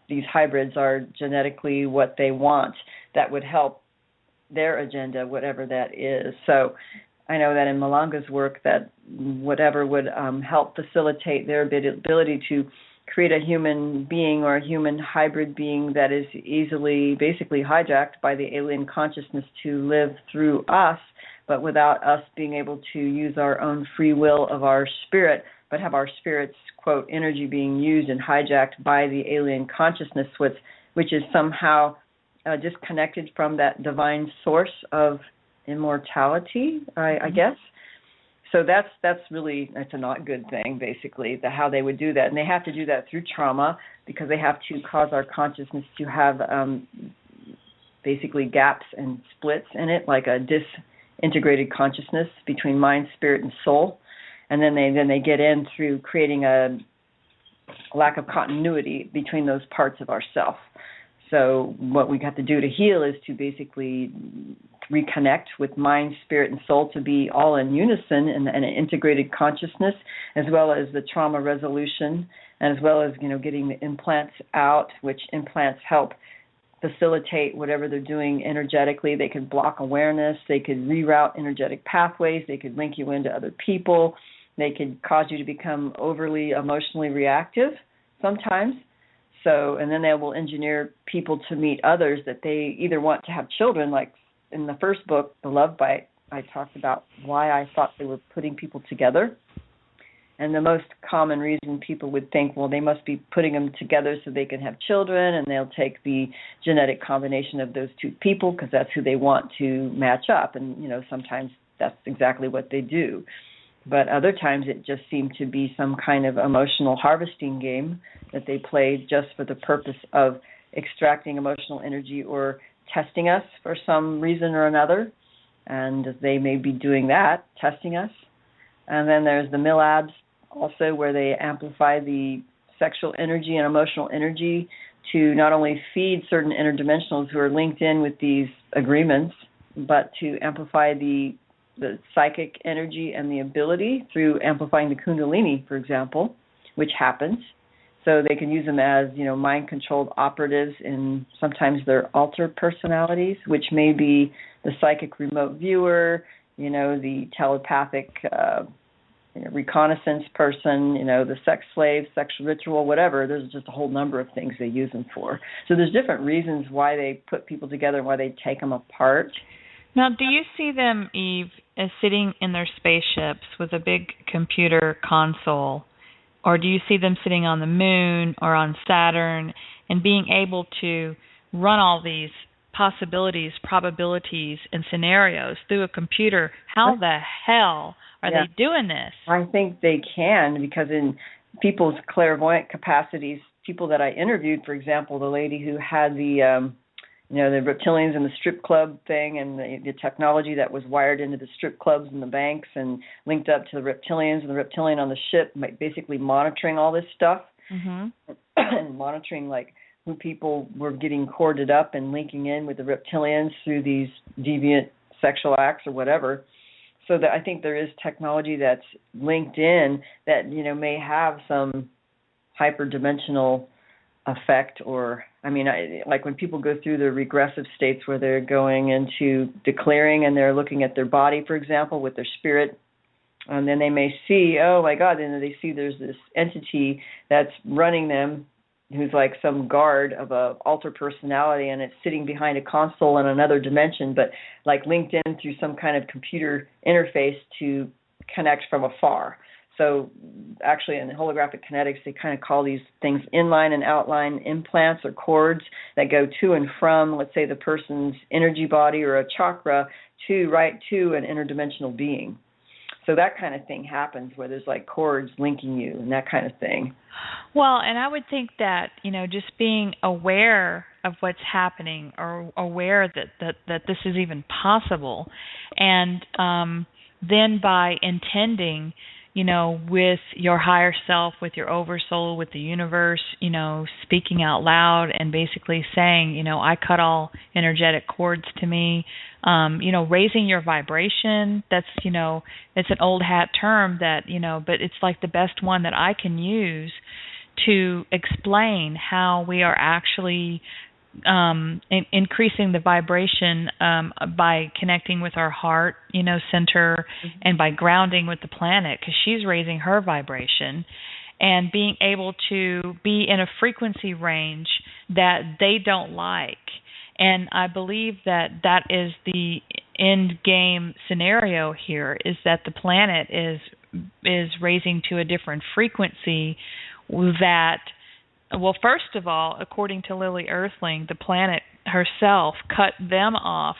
these hybrids are genetically what they want that would help their agenda, whatever that is. So I know that in Malanga's work that whatever would help facilitate their ability to create a human being or a human hybrid being that is easily basically hijacked by the alien consciousness to live through us, but without us being able to use our own free will of our spirit, but have our spirit's, quote, energy being used and hijacked by the alien consciousness, which is somehow disconnected from that divine source of immortality, I guess. So that's a not good thing, basically, how they would do that. And they have to do that through trauma because they have to cause our consciousness to have basically gaps and splits in it, like a disintegrated consciousness between mind, spirit, and soul. And then they get in through creating a lack of continuity between those parts of ourself. So what we have to do to heal is to basically reconnect with mind, spirit, and soul to be all in unison and an integrated consciousness, as well as the trauma resolution, and as well as, getting the implants out, which implants help facilitate whatever they're doing energetically. They could block awareness. They could reroute energetic pathways. They could link you into other people. They could cause you to become overly emotionally reactive sometimes. So, and then they will engineer people to meet others that they either want to have children, like in the first book, The Love Bite, I talked about why I thought they were putting people together. And the most common reason people would think, well, they must be putting them together so they can have children, and they'll take the genetic combination of those two people because that's who they want to match up. And, sometimes that's exactly what they do. But other times it just seemed to be some kind of emotional harvesting game that they played just for the purpose of extracting emotional energy or testing us for some reason or another. And they may be doing that, testing us. And then there's the MILABs also, where they amplify the sexual energy and emotional energy to not only feed certain interdimensionals who are linked in with these agreements, but to amplify the psychic energy and the ability through amplifying the Kundalini, for example, which happens. So they can use them as, mind-controlled operatives in sometimes their alter personalities, which may be the psychic remote viewer, the telepathic reconnaissance person, the sex slave, sexual ritual, whatever. There's just a whole number of things they use them for. So there's different reasons why they put people together and why they take them apart. Now, do you see them, Eve, as sitting in their spaceships with a big computer console, or do you see them sitting on the moon or on Saturn and being able to run all these possibilities, probabilities, and scenarios through a computer? How the hell are they doing this? I think they can, because in people's clairvoyant capacities, people that I interviewed, for example, the lady who had the the reptilians and the strip club thing, and the technology that was wired into the strip clubs and the banks and linked up to the reptilians, and the reptilian on the ship, basically monitoring all this stuff, and monitoring who people were getting corded up and linking in with the reptilians through these deviant sexual acts or whatever. So that I think there is technology that's linked in that may have some hyperdimensional effect, or like when people go through the regressive states where they're going into declaring and they're looking at their body, for example, with their spirit, and then they may see, oh my God, and they see there's this entity that's running them, who's like some guard of a alter personality, and it's sitting behind a console in another dimension, but like linked in through some kind of computer interface to connect from afar. So actually in the holographic kinetics, they kind of call these things inline and outline implants or cords that go to and from, let's say, the person's energy body or a chakra right to an interdimensional being. So that kind of thing happens where there's like cords linking you and that kind of thing. Well, and I would think that, just being aware of what's happening, or aware that this is even possible, and then by intending, with your higher self, with your oversoul, with the universe, speaking out loud and basically saying, I cut all energetic cords to me, raising your vibration. That's, it's an old hat term that, but it's like the best one that I can use to explain how we are actually increasing the vibration by connecting with our heart, center, and by grounding with the planet, because she's raising her vibration, and being able to be in a frequency range that they don't like. And I believe that is the end game scenario here, is that the planet is raising to a different frequency that, well, first of all, according to Lily Earthling, the planet herself cut them off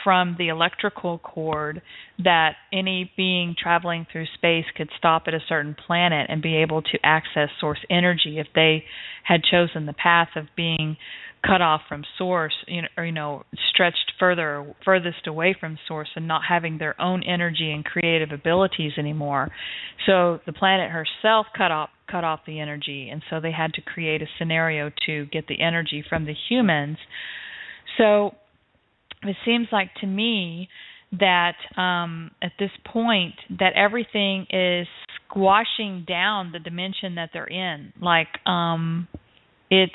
from the electrical cord that any being traveling through space could stop at a certain planet and be able to access source energy if they had chosen the path of being cut off from source, or stretched furthest away from source, and not having their own energy and creative abilities anymore. So the planet herself cut off the energy, and so they had to create a scenario to get the energy from the humans. So it seems like to me that at this point that everything is squashing down the dimension that they're in. Like it's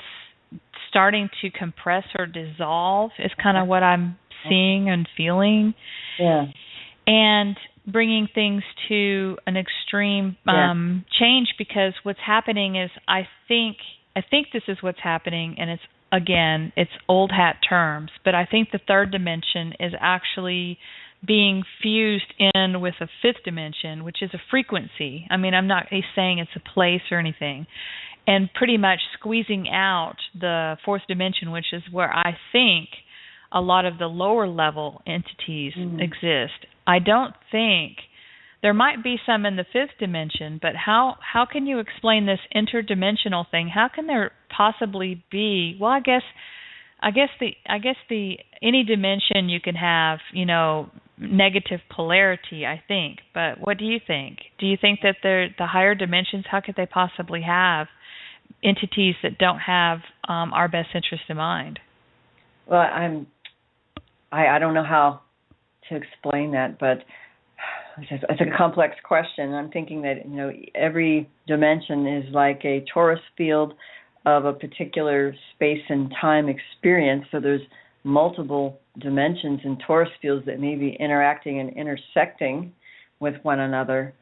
starting to compress or dissolve is kind of what I'm seeing and feeling. Yeah. And bringing things to an extreme change, because what's happening is I think this is what's happening, and it's old hat terms, but I think the third dimension is actually being fused in with a fifth dimension, which is a frequency. I mean, I'm not saying it's a place or anything, and pretty much squeezing out the fourth dimension, which is where I think a lot of the lower level entities exist. I don't think there might be some in the fifth dimension, but how can you explain this interdimensional thing? How can there possibly be? Well, I guess the any dimension you can have, negative polarity, I think. But what do you think? Do you think that the higher dimensions, how could they possibly have entities that don't have our best interest in mind? Well, I don't know how to explain that, but it's a complex question. I'm thinking that every dimension is like a torus field of a particular space and time experience. So there's multiple dimensions and torus fields that may be interacting and intersecting with one another.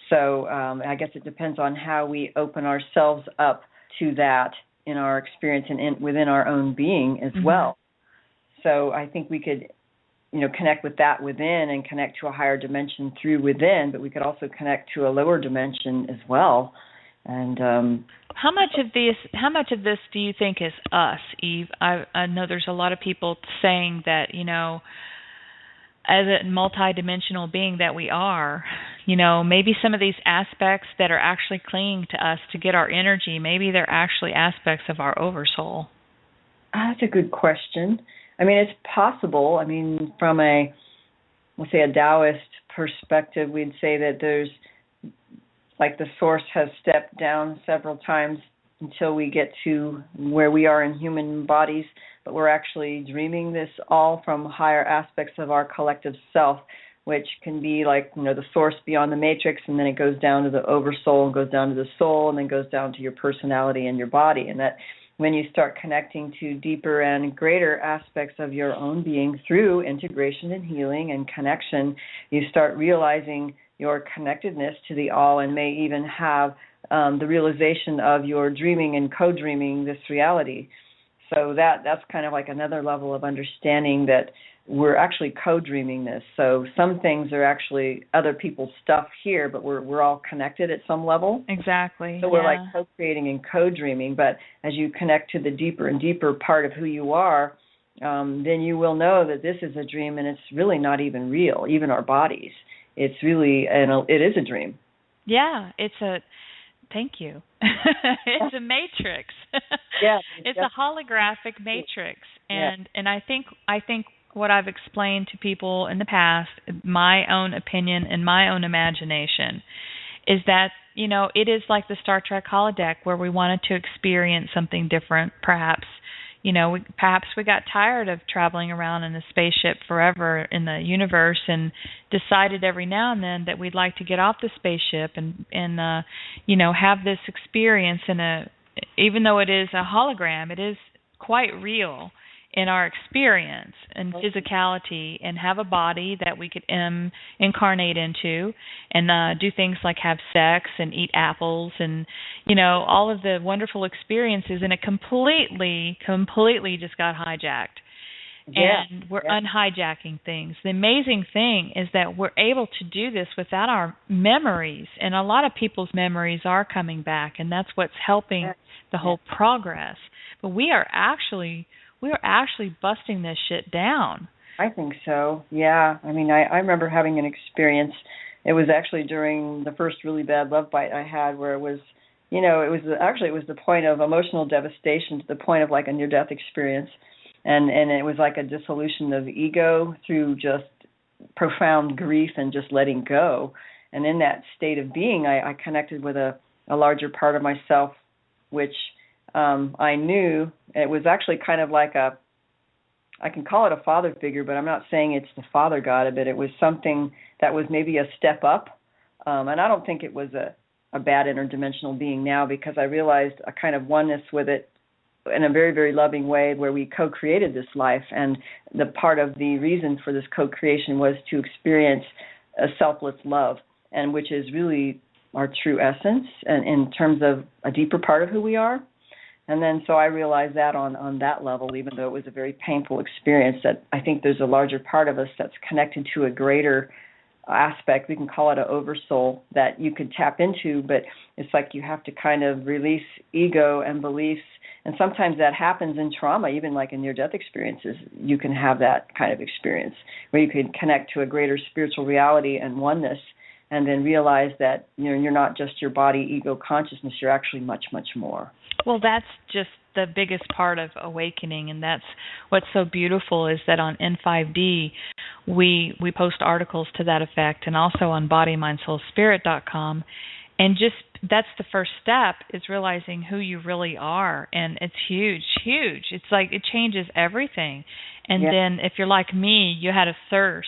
So I guess it depends on how we open ourselves up to that in our experience and within our own being as well. So I think we could connect with that within and connect to a higher dimension through within, but we could also connect to a lower dimension as well. And how much of this do you think is us, Eve? I know there's a lot of people saying that, as a multidimensional being that we are, maybe some of these aspects that are actually clinging to us to get our energy, maybe they're actually aspects of our oversoul. That's a good question. I mean, it's possible. I mean, from let's say a Taoist perspective, we'd say that there's, like, the source has stepped down several times until we get to where we are in human bodies, but we're actually dreaming this all from higher aspects of our collective self, which can be like, the source beyond the matrix, and then it goes down to the oversoul and goes down to the soul and then goes down to your personality and your body. And that when you start connecting to deeper and greater aspects of your own being through integration and healing and connection, you start realizing your connectedness to the all, and may even have the realization of your dreaming and co-dreaming this reality. So that's kind of like another level of understanding that we're actually co-dreaming this. So some things are actually other people's stuff here, but we're all connected at some level. Exactly. So we're like co-creating and co-dreaming. But as you connect to the deeper and deeper part of who you are, then you will know that this is a dream, and it's really not even real, even our bodies. It's really, it is a dream. Yeah, thank you. It's a matrix. Yeah, it's a holographic matrix, and I think what I've explained to people in the past, my own opinion and my own imagination, is that it is like the Star Trek holodeck, where we wanted to experience something different. Perhaps we got tired of traveling around in a spaceship forever in the universe, and decided every now and then that we'd like to get off the spaceship and have this experience even though it is a hologram, it is quite real in our experience and physicality, and have a body that we could incarnate into, and do things like have sex and eat apples and all of the wonderful experiences, and it completely just got hijacked. And we're unhijacking things. The amazing thing is that we're able to do this without our memories, and a lot of people's memories are coming back, and that's what's helping the whole progress. But we are actually busting this shit down. I think so, yeah. I mean, I remember having an experience. It was actually during the first really bad love bite I had, where it was, it was the point of emotional devastation, to the point of like a near-death experience. And it was like a dissolution of ego through just profound grief and just letting go. And in that state of being, I connected with a larger part of myself, which I knew it was actually kind of like I can call it a father figure, but I'm not saying it's the Father God, but it was something that was maybe a step up. And I don't think it was a bad interdimensional being now, because I realized a kind of oneness with it in a very, very loving way, where we co-created this life. And the part of the reason for this co-creation was to experience a selfless love, and which is really our true essence, and in terms of a deeper part of who we are. And then so I realized that on that level, even though it was a very painful experience, that I think there's a larger part of us that's connected to a greater aspect. We can call it an oversoul that you could tap into, but it's like you have to kind of release ego and beliefs. And sometimes that happens in trauma, even like in near-death experiences. You can have that kind of experience where you can connect to a greater spiritual reality and oneness, and then realize that you're not just your body, ego, consciousness. You're actually much, much more. Well, that's just the biggest part of awakening, and that's what's so beautiful, is that on N5D we post articles to that effect, and also on bodymindsoulspirit.com. And just that's the first step, is realizing who you really are, and it's huge. It's like it changes everything. And then if you're like me, you had a thirst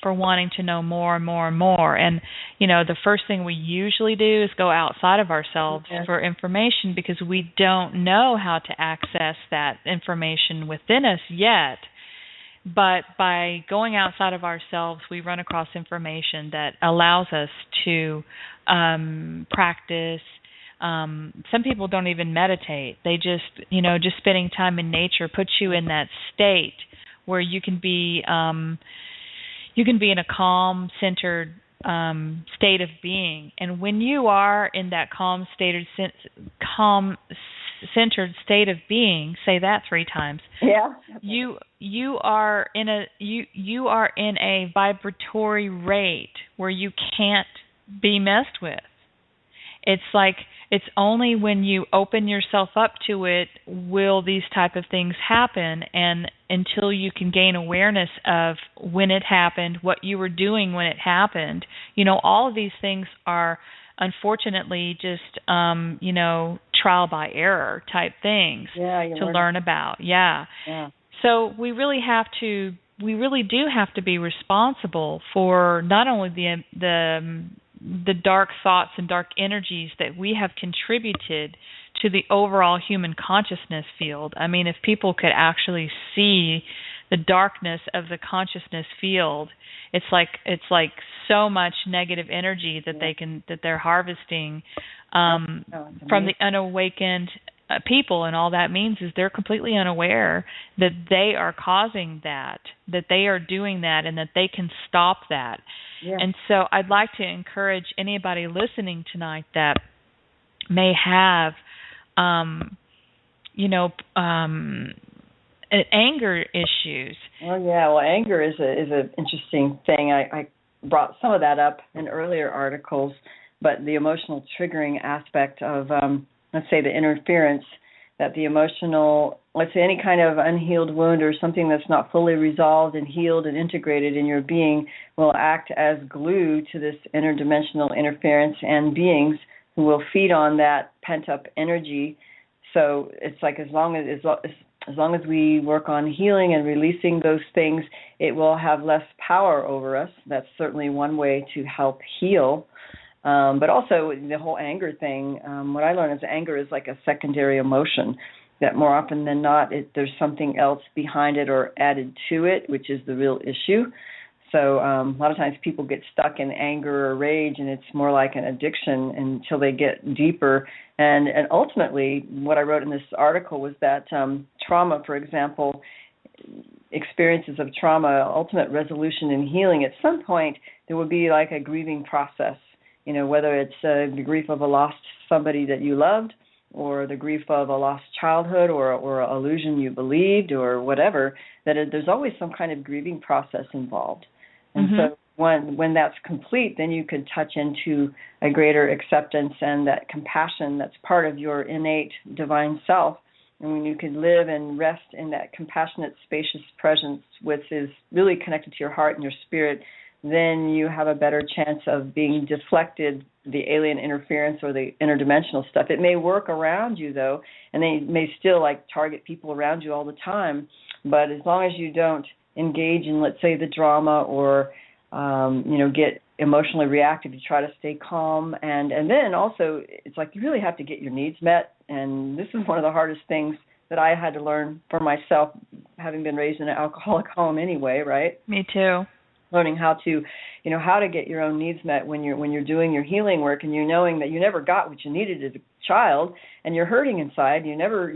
for wanting to know more and more and more. And, the first thing we usually do is go outside of ourselves for information, because we don't know how to access that information within us yet. But by going outside of ourselves, we run across information that allows us to practice. Some people don't even meditate. They just spending time in nature puts you in that state where you can be in a calm, centered state of being. And when you are in that calm, centered state of being, say that 3 times. Yeah. You are in a vibratory rate where you can't be messed with. It's like it's only when you open yourself up to it will these type of things happen, and until you can gain awareness of when it happened, what you were doing when it happened. All of these things are unfortunately just trial by error type things to learn about. Yeah. So we really do have to be responsible for not only the dark thoughts and dark energies that we have contributed to the overall human consciousness field. I mean, if people could actually see the darkness of the consciousness field, it's like so much negative energy that they're harvesting from the unawakened people, and all that means is they're completely unaware that they are causing that they are doing that, and that they can stop that. Yeah. And so I'd like to encourage anybody listening tonight that may have, anger issues. Oh yeah, well, anger is an interesting thing. I brought some of that up in earlier articles, but the emotional triggering aspect of, let's say, the interference, that the emotional, let's say, any kind of unhealed wound or something that's not fully resolved and healed and integrated in your being will act as glue to this interdimensional interference and beings who will feed on that pent-up energy. So it's like as long as we work on healing and releasing those things, it will have less power over us. That's certainly one way to help heal. But also the whole anger thing, what I learned is anger is like a secondary emotion, that more often than not, there's something else behind it or added to it, which is the real issue. So a lot of times people get stuck in anger or rage, and it's more like an addiction until they get deeper. And ultimately, what I wrote in this article was that trauma, for example, experiences of trauma, ultimate resolution and healing, at some point there will be like a grieving process. Whether it's the grief of a lost somebody that you loved, or the grief of a lost childhood, or an illusion you believed, or whatever, that there's always some kind of grieving process involved. And so when that's complete, then you could touch into a greater acceptance and that compassion that's part of your innate divine self. And when you can live and rest in that compassionate, spacious presence, which is really connected to your heart and your spirit, then you have a better chance of being deflected, the alien interference or the interdimensional stuff. It may work around you, though, and they may still target people around you all the time. But as long as you don't engage in, let's say, the drama or get emotionally reactive, you try to stay calm. And then also, it's you really have to get your needs met. And this is one of the hardest things that I had to learn for myself, having been raised in an alcoholic home anyway, right? Me too. Learning how to get your own needs met when you're doing your healing work, and you're knowing that you never got what you needed as a child, and you're hurting inside. You never,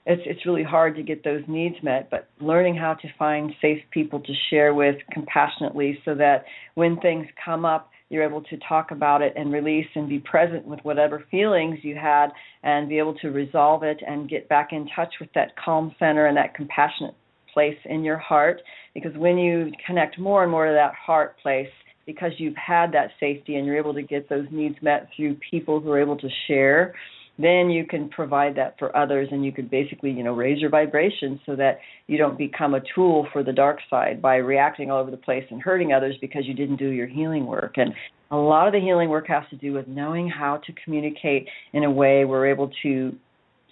it's really hard to get those needs met. But learning how to find safe people to share with compassionately, so that when things come up, you're able to talk about it and release and be present with whatever feelings you had, and be able to resolve it and get back in touch with that calm center and that compassionate place in your heart. Because when you connect more and more to that heart place, because you've had that safety and you're able to get those needs met through people who are able to share, then you can provide that for others, and you could basically, raise your vibration so that you don't become a tool for the dark side by reacting all over the place and hurting others because you didn't do your healing work. And a lot of the healing work has to do with knowing how to communicate in a way we're able to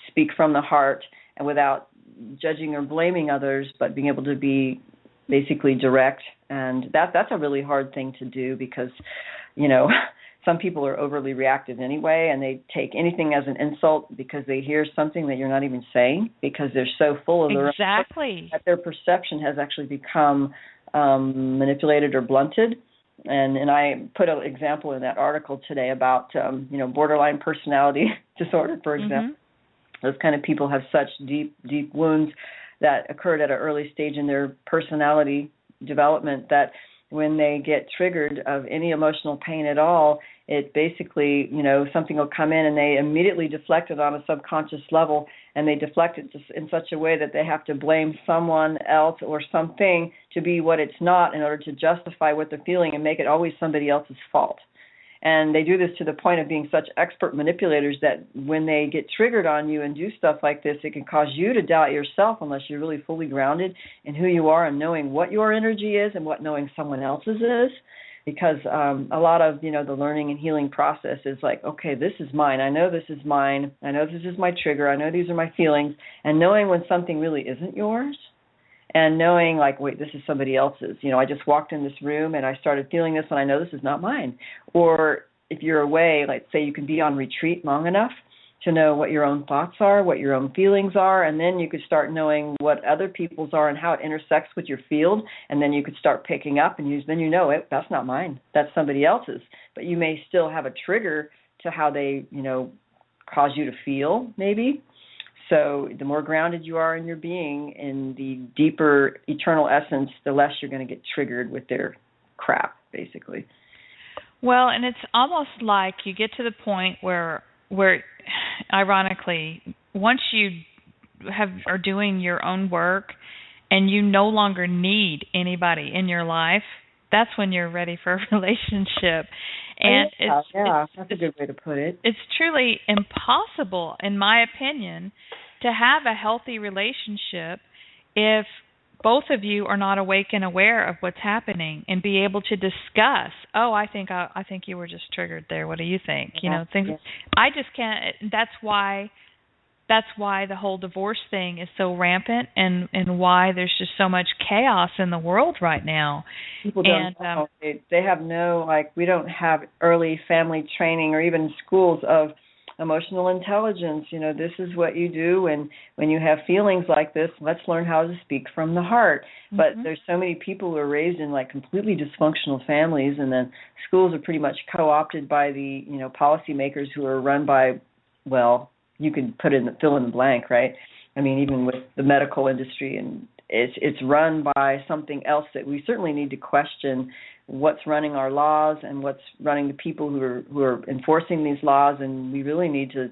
speak from the heart and without judging or blaming others, but being able to be basically direct. And that's a really hard thing to do, because some people are overly reactive anyway, and they take anything as an insult because they hear something that you're not even saying, because they're so full of exactly that their perception has actually become manipulated or blunted. And I put an example in that article today about borderline personality disorder, for example. Those kind of people have such deep wounds that occurred at an early stage in their personality development that when they get triggered of any emotional pain at all, it basically, something will come in and they immediately deflect it on a subconscious level, and they deflect it just in such a way that they have to blame someone else or something to be what it's not in order to justify what they're feeling and make it always somebody else's fault. And they do this to the point of being such expert manipulators that when they get triggered on you and do stuff like this, it can cause you to doubt yourself unless you're really fully grounded in who you are and knowing what your energy is and what knowing someone else's is. Because a lot of, the learning and healing process is okay, this is mine. I know this is mine. I know this is my trigger. I know these are my feelings. And knowing when something really isn't yours, and knowing wait, this is somebody else's. I just walked in this room and I started feeling this, and I know this is not mine. Or if you're away, let's say you can be on retreat long enough to know what your own thoughts are, what your own feelings are, and then you could start knowing what other people's are and how it intersects with your field, and then you could start picking up and then it, that's not mine, that's somebody else's. But you may still have a trigger to how they, cause you to feel, maybe. So the more grounded you are in your being, in the deeper eternal essence, the less you're going to get triggered with their crap, basically. Well, and it's almost like you get to the point where ironically, once you are doing your own work and you no longer need anybody in your life, that's when you're ready for a relationship. And that's a good way to put it. It's truly impossible, in my opinion, to have a healthy relationship if both of you are not awake and aware of what's happening and be able to discuss. Oh, I think you were just triggered there. What do you think? Things. Yeah. I just can't. That's why the whole divorce thing is so rampant, and why there's just so much chaos in the world right now. People don't know. They have no, we don't have early family training or even schools of emotional intelligence. This is what you do when you have feelings like this. Let's learn how to speak from the heart. But there's so many people who are raised in completely dysfunctional families, and then schools are pretty much co-opted by the policymakers who are run by, well, you can fill in the blank, right? I mean, even with the medical industry, and it's run by something else that we certainly need to question. What's running our laws and what's running the people who are enforcing these laws, and we really need to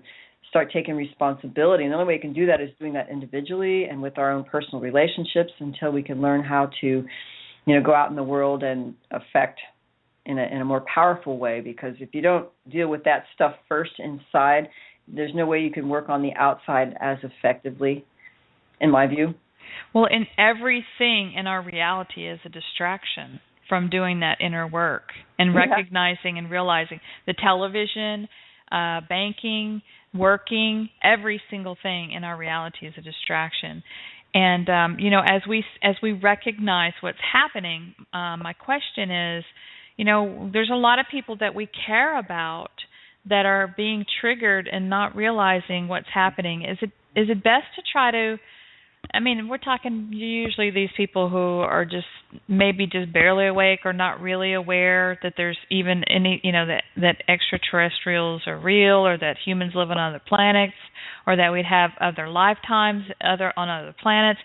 start taking responsibility. And the only way we can do that is doing that individually and with our own personal relationships, until we can learn how to, go out in the world and affect in a more powerful way. Because if you don't deal with that stuff first inside, there's no way you can work on the outside as effectively, in my view. Well, in everything in our reality is a distraction from doing that inner work and recognizing and realizing the television, banking, working, every single thing in our reality is a distraction. And as we recognize what's happening, my question is, there's a lot of people that we care about that are being triggered and not realizing what's happening. Is it best to try to, we're talking usually these people who are just maybe just barely awake or not really aware that there's even any, that extraterrestrials are real, or that humans live on other planets, or that we'd have other lifetimes on other planets.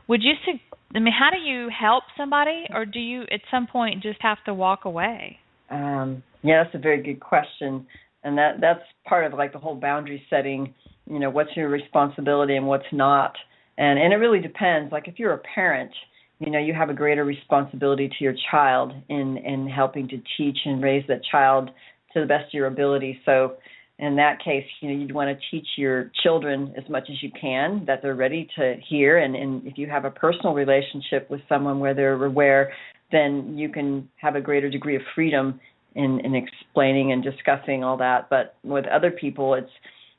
How do you help somebody, or do you at some point just have to walk away? That's a very good question. And that's part of like the whole boundary setting, what's your responsibility and what's not. And it really depends. Like if you're a parent, you have a greater responsibility to your child in helping to teach and raise that child to the best of your ability. So in that case, you'd want to teach your children as much as you can that they're ready to hear. And if you have a personal relationship with someone where they're aware, then you can have a greater degree of freedom in explaining and discussing all that. But with other people, it's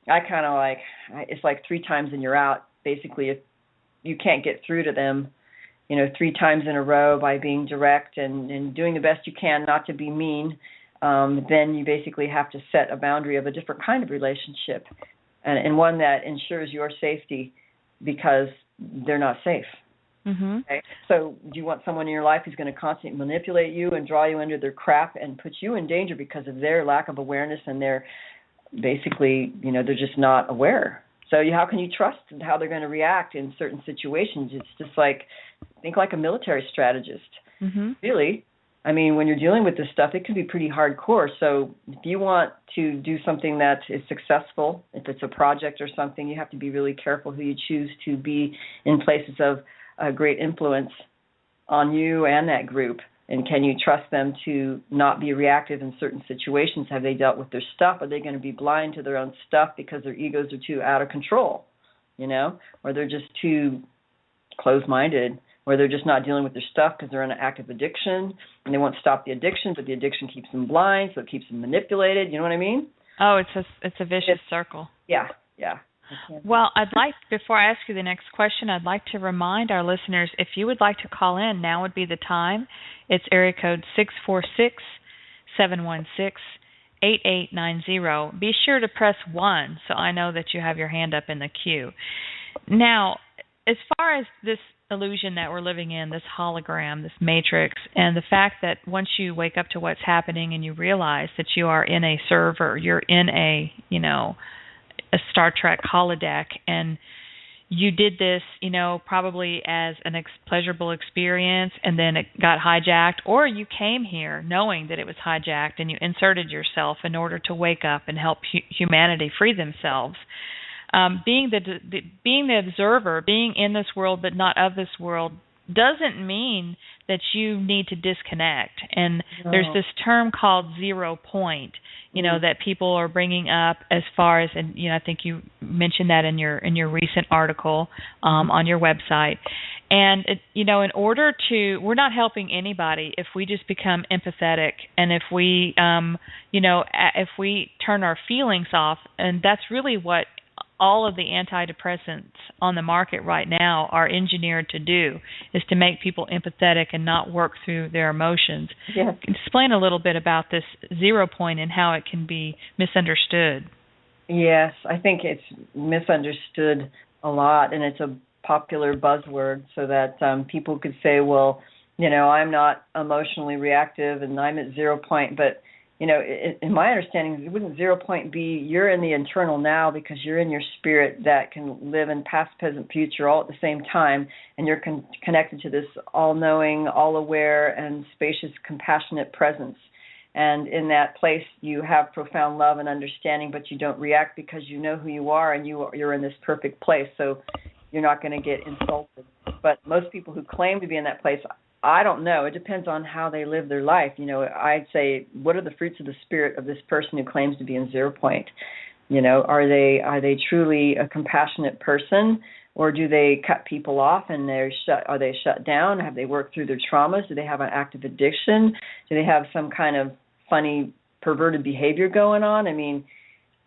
like 3 times and you're out. Basically, if you can't get through to them, 3 times in a row by being direct and doing the best you can not to be mean, then you basically have to set a boundary of a different kind of relationship, and one that ensures your safety because they're not safe. Mm-hmm. Okay? So do you want someone in your life who's going to constantly manipulate you and draw you into their crap and put you in danger because of their lack of awareness, and they're basically, they're just not aware? So how can you trust how they're going to react in certain situations? It's just think like a military strategist. Mm-hmm. Really. When you're dealing with this stuff, it can be pretty hardcore. So if you want to do something that is successful, if it's a project or something, you have to be really careful who you choose to be in places of great influence on you and that group. And can you trust them to not be reactive in certain situations? Have they dealt with their stuff? Are they going to be blind to their own stuff because their egos are too out of control, or they're just too closed-minded, or they're just not dealing with their stuff because they're in an active addiction and they won't stop the addiction, but the addiction keeps them blind, so it keeps them manipulated. You know what I mean? Oh, it's a vicious circle. Yeah. Well, before I ask you the next question, I'd like to remind our listeners, if you would like to call in, now would be the time. It's area code 646-716-8890. Be sure to press 1 so I know that you have your hand up in the queue. Now, as far as this illusion that we're living in, this hologram, this matrix, and the fact that once you wake up to what's happening and you realize that you are in a server, you're in a Star Trek holodeck, and you did this, probably as an pleasurable experience, and then it got hijacked, or you came here knowing that it was hijacked and you inserted yourself in order to wake up and help humanity free themselves. Being the observer, being in this world but not of this world, doesn't mean that you need to disconnect. And there's this term called 0 point, that people are bringing up as far as, and I think you mentioned that in your recent article on your website. And in order to, we're not helping anybody if we just become empathetic, and if we if we turn our feelings off, and that's really what all of the antidepressants on the market right now are engineered to do, is to make people empathetic and not work through their emotions. Yes. Explain a little bit about this 0 point and how it can be misunderstood. Yes, I think it's misunderstood a lot, and it's a popular buzzword so that people could say, well, I'm not emotionally reactive and I'm at 0 point, but in my understanding, wouldn't 0 point be you're in the internal now because you're in your spirit that can live in past, present, future all at the same time, and you're connected to this all-knowing, all-aware, and spacious, compassionate presence. And in that place, you have profound love and understanding, but you don't react because you know who you are, and you're in this perfect place, so you're not going to get insulted. But most people who claim to be in that place, I don't know. It depends on how they live their life. I'd say, what are the fruits of the spirit of this person who claims to be in 0 point? Are they truly a compassionate person, or do they cut people off and are they shut down? Have they worked through their traumas? Do they have an active addiction? Do they have some kind of funny perverted behavior going on? I mean,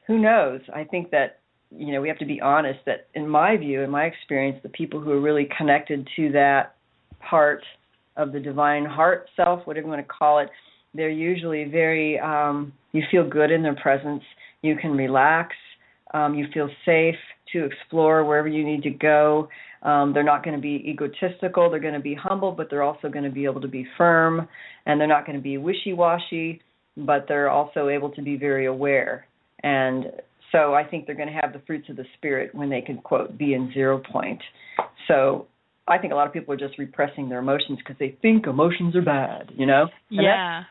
who knows? I think that, we have to be honest that in my view, in my experience, the people who are really connected to that part of the divine heart self, whatever you want to call it, they're usually very, you feel good in their presence. You can relax. You feel safe to explore wherever you need to go. They're not going to be egotistical. They're going to be humble, but they're also going to be able to be firm. And they're not going to be wishy-washy, but they're also able to be very aware. And so I think they're going to have the fruits of the spirit when they can, quote, be in 0 point. So I think a lot of people are just repressing their emotions because they think emotions are bad, And yeah.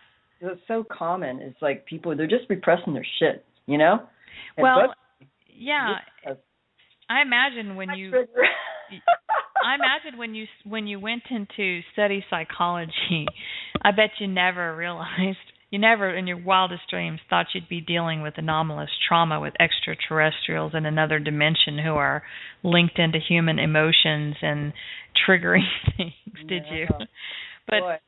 That's so common. It's like people, they're just repressing their shit, Well, yeah. I imagine when you went into study psychology, I bet you never in your wildest dreams thought you'd be dealing with anomalous trauma with extraterrestrials in another dimension who are linked into human emotions and triggering things, did you? But boy.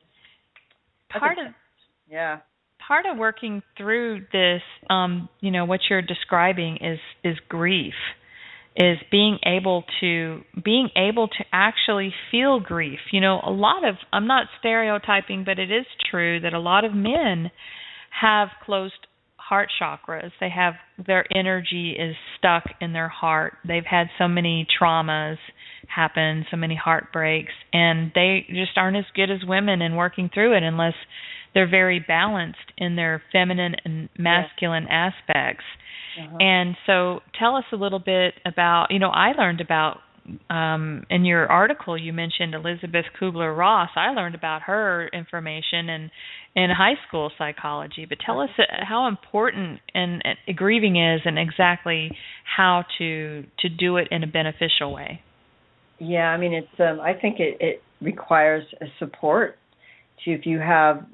part of working through this, what you're describing is grief. Is being able to actually feel grief. I'm not stereotyping, but it is true that a lot of men have closed heart chakras. They have, their energy is stuck in their heart. They've had so many traumas happen, so many heartbreaks, and they just aren't as good as women in working through it unless they're very balanced in their feminine and masculine aspects. Uh-huh. And so tell us a little bit about, I learned about, in your article you mentioned Elizabeth Kubler-Ross. I learned about her information in high school psychology. But tell us how important and grieving is and exactly how to do it in a beneficial way. Yeah, I mean, it's. I think it requires a support to, if you have,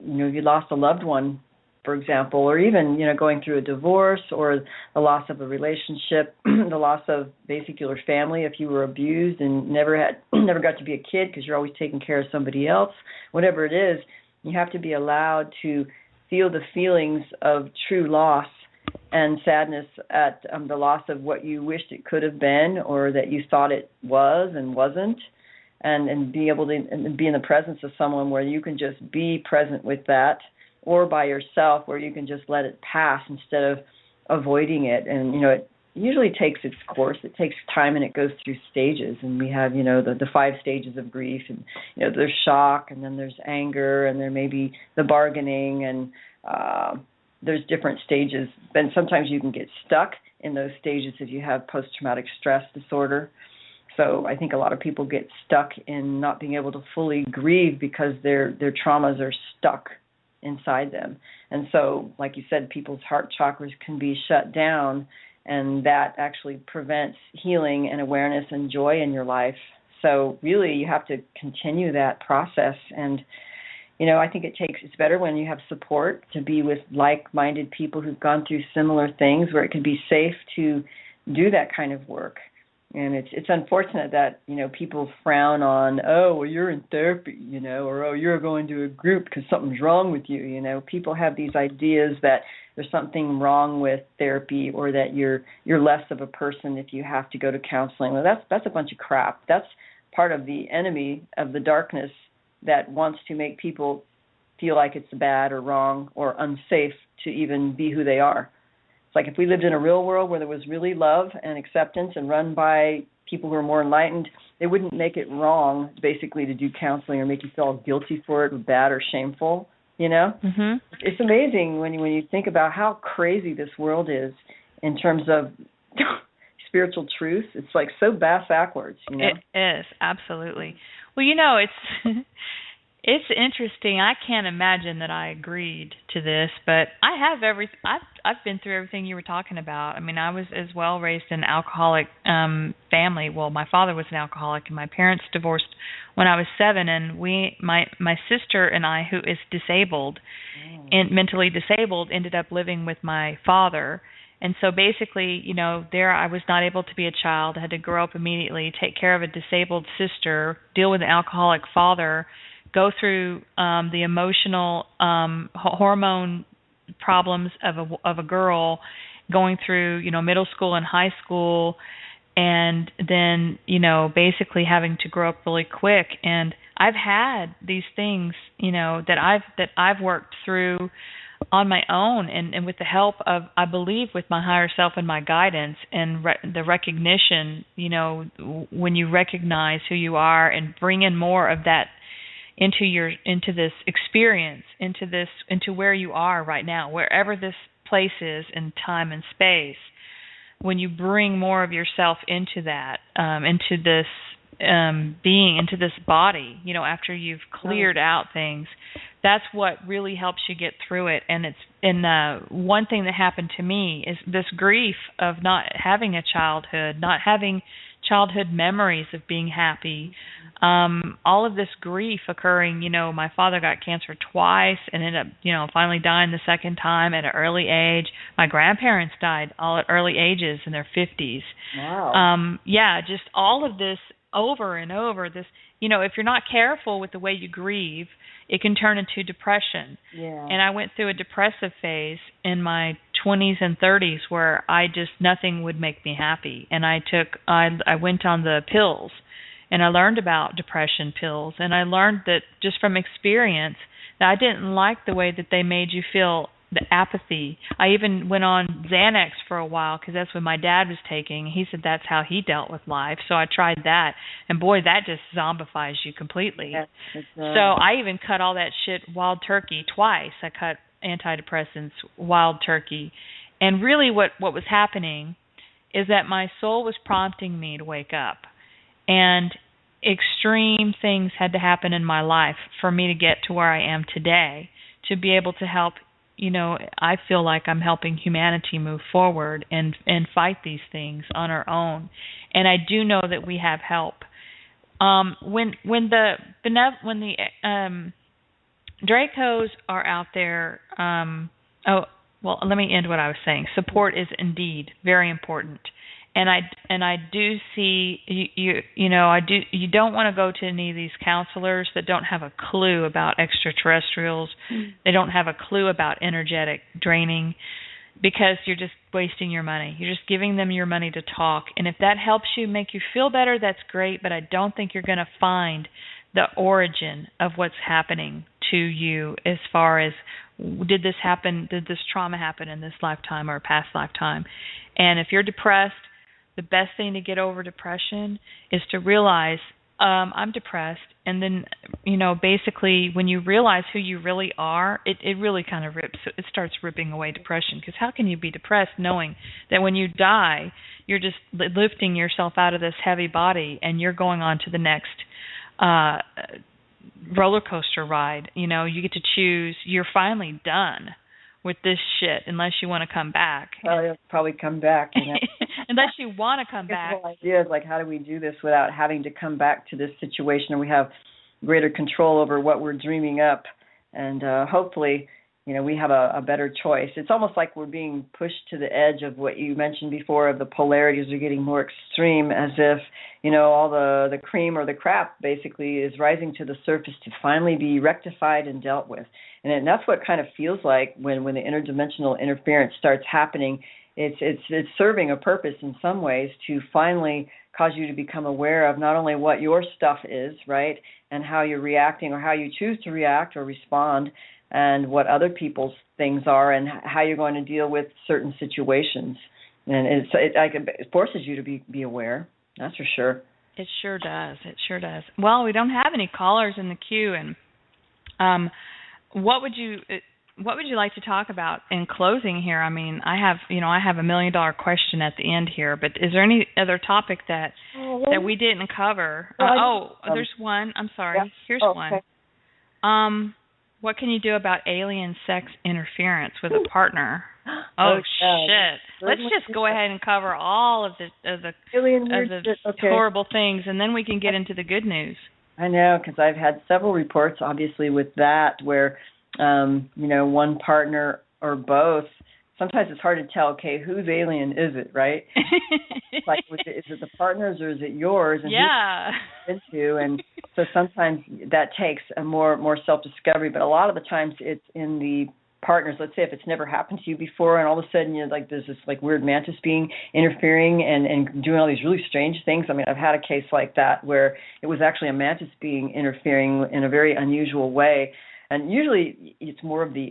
you lost a loved one, for example, or even, going through a divorce or the loss of a relationship, the loss of basically your family if you were abused and never got to be a kid because you're always taking care of somebody else, whatever it is, you have to be allowed to feel the feelings of true loss and sadness at the loss of what you wished it could have been or that you thought it was and wasn't, and be able to be in the presence of someone where you can just be present with that, or by yourself where you can just let it pass instead of avoiding it. And, it usually takes its course. It takes time and it goes through stages. And we have, the 5 stages of grief. And, there's shock, and then there's anger, and there may be the bargaining, and there's different stages. And sometimes you can get stuck in those stages if you have post-traumatic stress disorder. So I think a lot of people get stuck in not being able to fully grieve because their traumas are stuck inside them. And so, like you said, people's heart chakras can be shut down, and that actually prevents healing and awareness and joy in your life. So really, you have to continue that process. And, I think it's better when you have support, to be with like-minded people who've gone through similar things, where it can be safe to do that kind of work. And it's unfortunate that, people frown on, oh, well, you're in therapy, or, oh, you're going to a group because something's wrong with you. People have these ideas that there's something wrong with therapy, or that you're less of a person if you have to go to counseling. Well, that's a bunch of crap. That's part of the enemy of the darkness that wants to make people feel like it's bad or wrong or unsafe to even be who they are. It's like if we lived in a real world where there was really love and acceptance and run by people who are more enlightened, they wouldn't make it wrong, basically, to do counseling or make you feel guilty for it or bad or shameful, Mm-hmm. It's amazing when you think about how crazy this world is in terms of spiritual truth. It's like so backwards, It is, absolutely. Well, It's interesting. I can't imagine that I agreed to this, but I have I've been through everything you were talking about. I mean, I was as well raised in an alcoholic family. Well, my father was an alcoholic, and my parents divorced when I was 7. And my sister and I, who is disabled, and mentally disabled, ended up living with my father. And so basically, there I was not able to be a child. I had to grow up immediately, take care of a disabled sister, deal with an alcoholic father, go through the emotional hormone problems of a girl, going through middle school and high school, and then basically having to grow up really quick. And I've had these things that I've worked through on my own, and with the help of, I believe, with my higher self and my guidance and the recognition. When you recognize who you are and bring in more of that into this experience, into where you are right now, wherever this place is in time and space. When you bring more of yourself into that, into this being, into this body, after you've cleared out things, that's what really helps you get through it. And one thing that happened to me is this grief of not having a childhood, not having childhood memories of being happy. All of this grief occurring, my father got cancer twice and ended up, finally dying the second time at an early age. My grandparents died all at early ages in their 50s. Wow. Just all of this over and over. This, if you're not careful with the way you grieve, it can turn into depression. Yeah. And I went through a depressive phase in my 20s and 30s where nothing would make me happy. And I went on the pills, and I learned about depression pills, and I learned that just from experience that I didn't like the way that they made you feel, the apathy. I even went on Xanax for a while because that's what my dad was taking. He said that's how he dealt with life. So I tried that, and boy, that just zombifies you completely. Yes, so I even cut all that shit wild turkey twice. I cut antidepressants wild turkey. And really what was happening is that my soul was prompting me to wake up. And extreme things had to happen in my life for me to get to where I am today, to be able to help. I feel like I'm helping humanity move forward and fight these things on our own. And I do know that we have help. When the Dracos are out there, let me end what I was saying. Support is indeed very important. And I do see you don't want to go to any of these counselors that don't have a clue about extraterrestrials. They don't have a clue about energetic draining, because you're just wasting your money. You're just giving them your money to talk. And if that helps you make you feel better, that's great, but I don't think you're going to find the origin of what's happening to you as far as did this trauma happen in this lifetime or a past lifetime. And if you're depressed, the best thing to get over depression is to realize I'm depressed. And then, basically when you realize who you really are, it really kind of starts ripping away depression. Because how can you be depressed knowing that when you die, you're just lifting yourself out of this heavy body and you're going on to the next roller coaster ride? You get to choose. You're finally done with this shit unless you want to come back. Well, you'll probably come back. Unless you want to come back. The whole idea is how do we do this without having to come back to this situation where we have greater control over what we're dreaming up, and hopefully, we have a better choice. It's almost like we're being pushed to the edge of what you mentioned before, of the polarities are getting more extreme, as if, all the cream or the crap basically is rising to the surface to finally be rectified and dealt with. And that's what kind of feels like when the interdimensional interference starts happening. It's serving a purpose in some ways to finally cause you to become aware of not only what your stuff is, right, and how you're reacting or how you choose to react or respond, and what other people's things are and how you're going to deal with certain situations. And it forces you to be aware. That's for sure. It sure does. It sure does. Well, we don't have any callers in the queue, and what would you like to talk about in closing here? I mean, I have $1 million question at the end here, but is there any other topic that we didn't cover? There's one. I'm sorry. Yeah. Here's one. Okay. What can you do about alien sex interference with a partner? Oh yeah. shit! Let's just go ahead and cover all of the Alien weird shit. Okay. horrible things, and then we can get into the good news. I know, because I've had several reports, obviously, with that where, one partner or both. Sometimes it's hard to tell. Okay, whose alien is it, right? Like, is it the partner's or is it yours? And yeah. who's into? And so sometimes that takes a more self-discovery. But a lot of the times it's in the partners. Let's say if it's never happened to you before, and all of a sudden there's this like weird mantis being interfering and doing all these really strange things. I mean, I've had a case like that where it was actually a mantis being interfering in a very unusual way. And usually it's more of the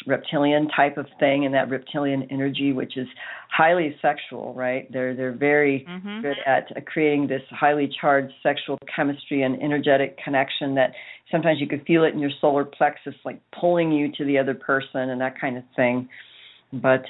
reptilian type of thing, and that reptilian energy, which is highly sexual, right? They're very good at creating this highly charged sexual chemistry and energetic connection that sometimes you could feel it in your solar plexus, like pulling you to the other person and that kind of thing. But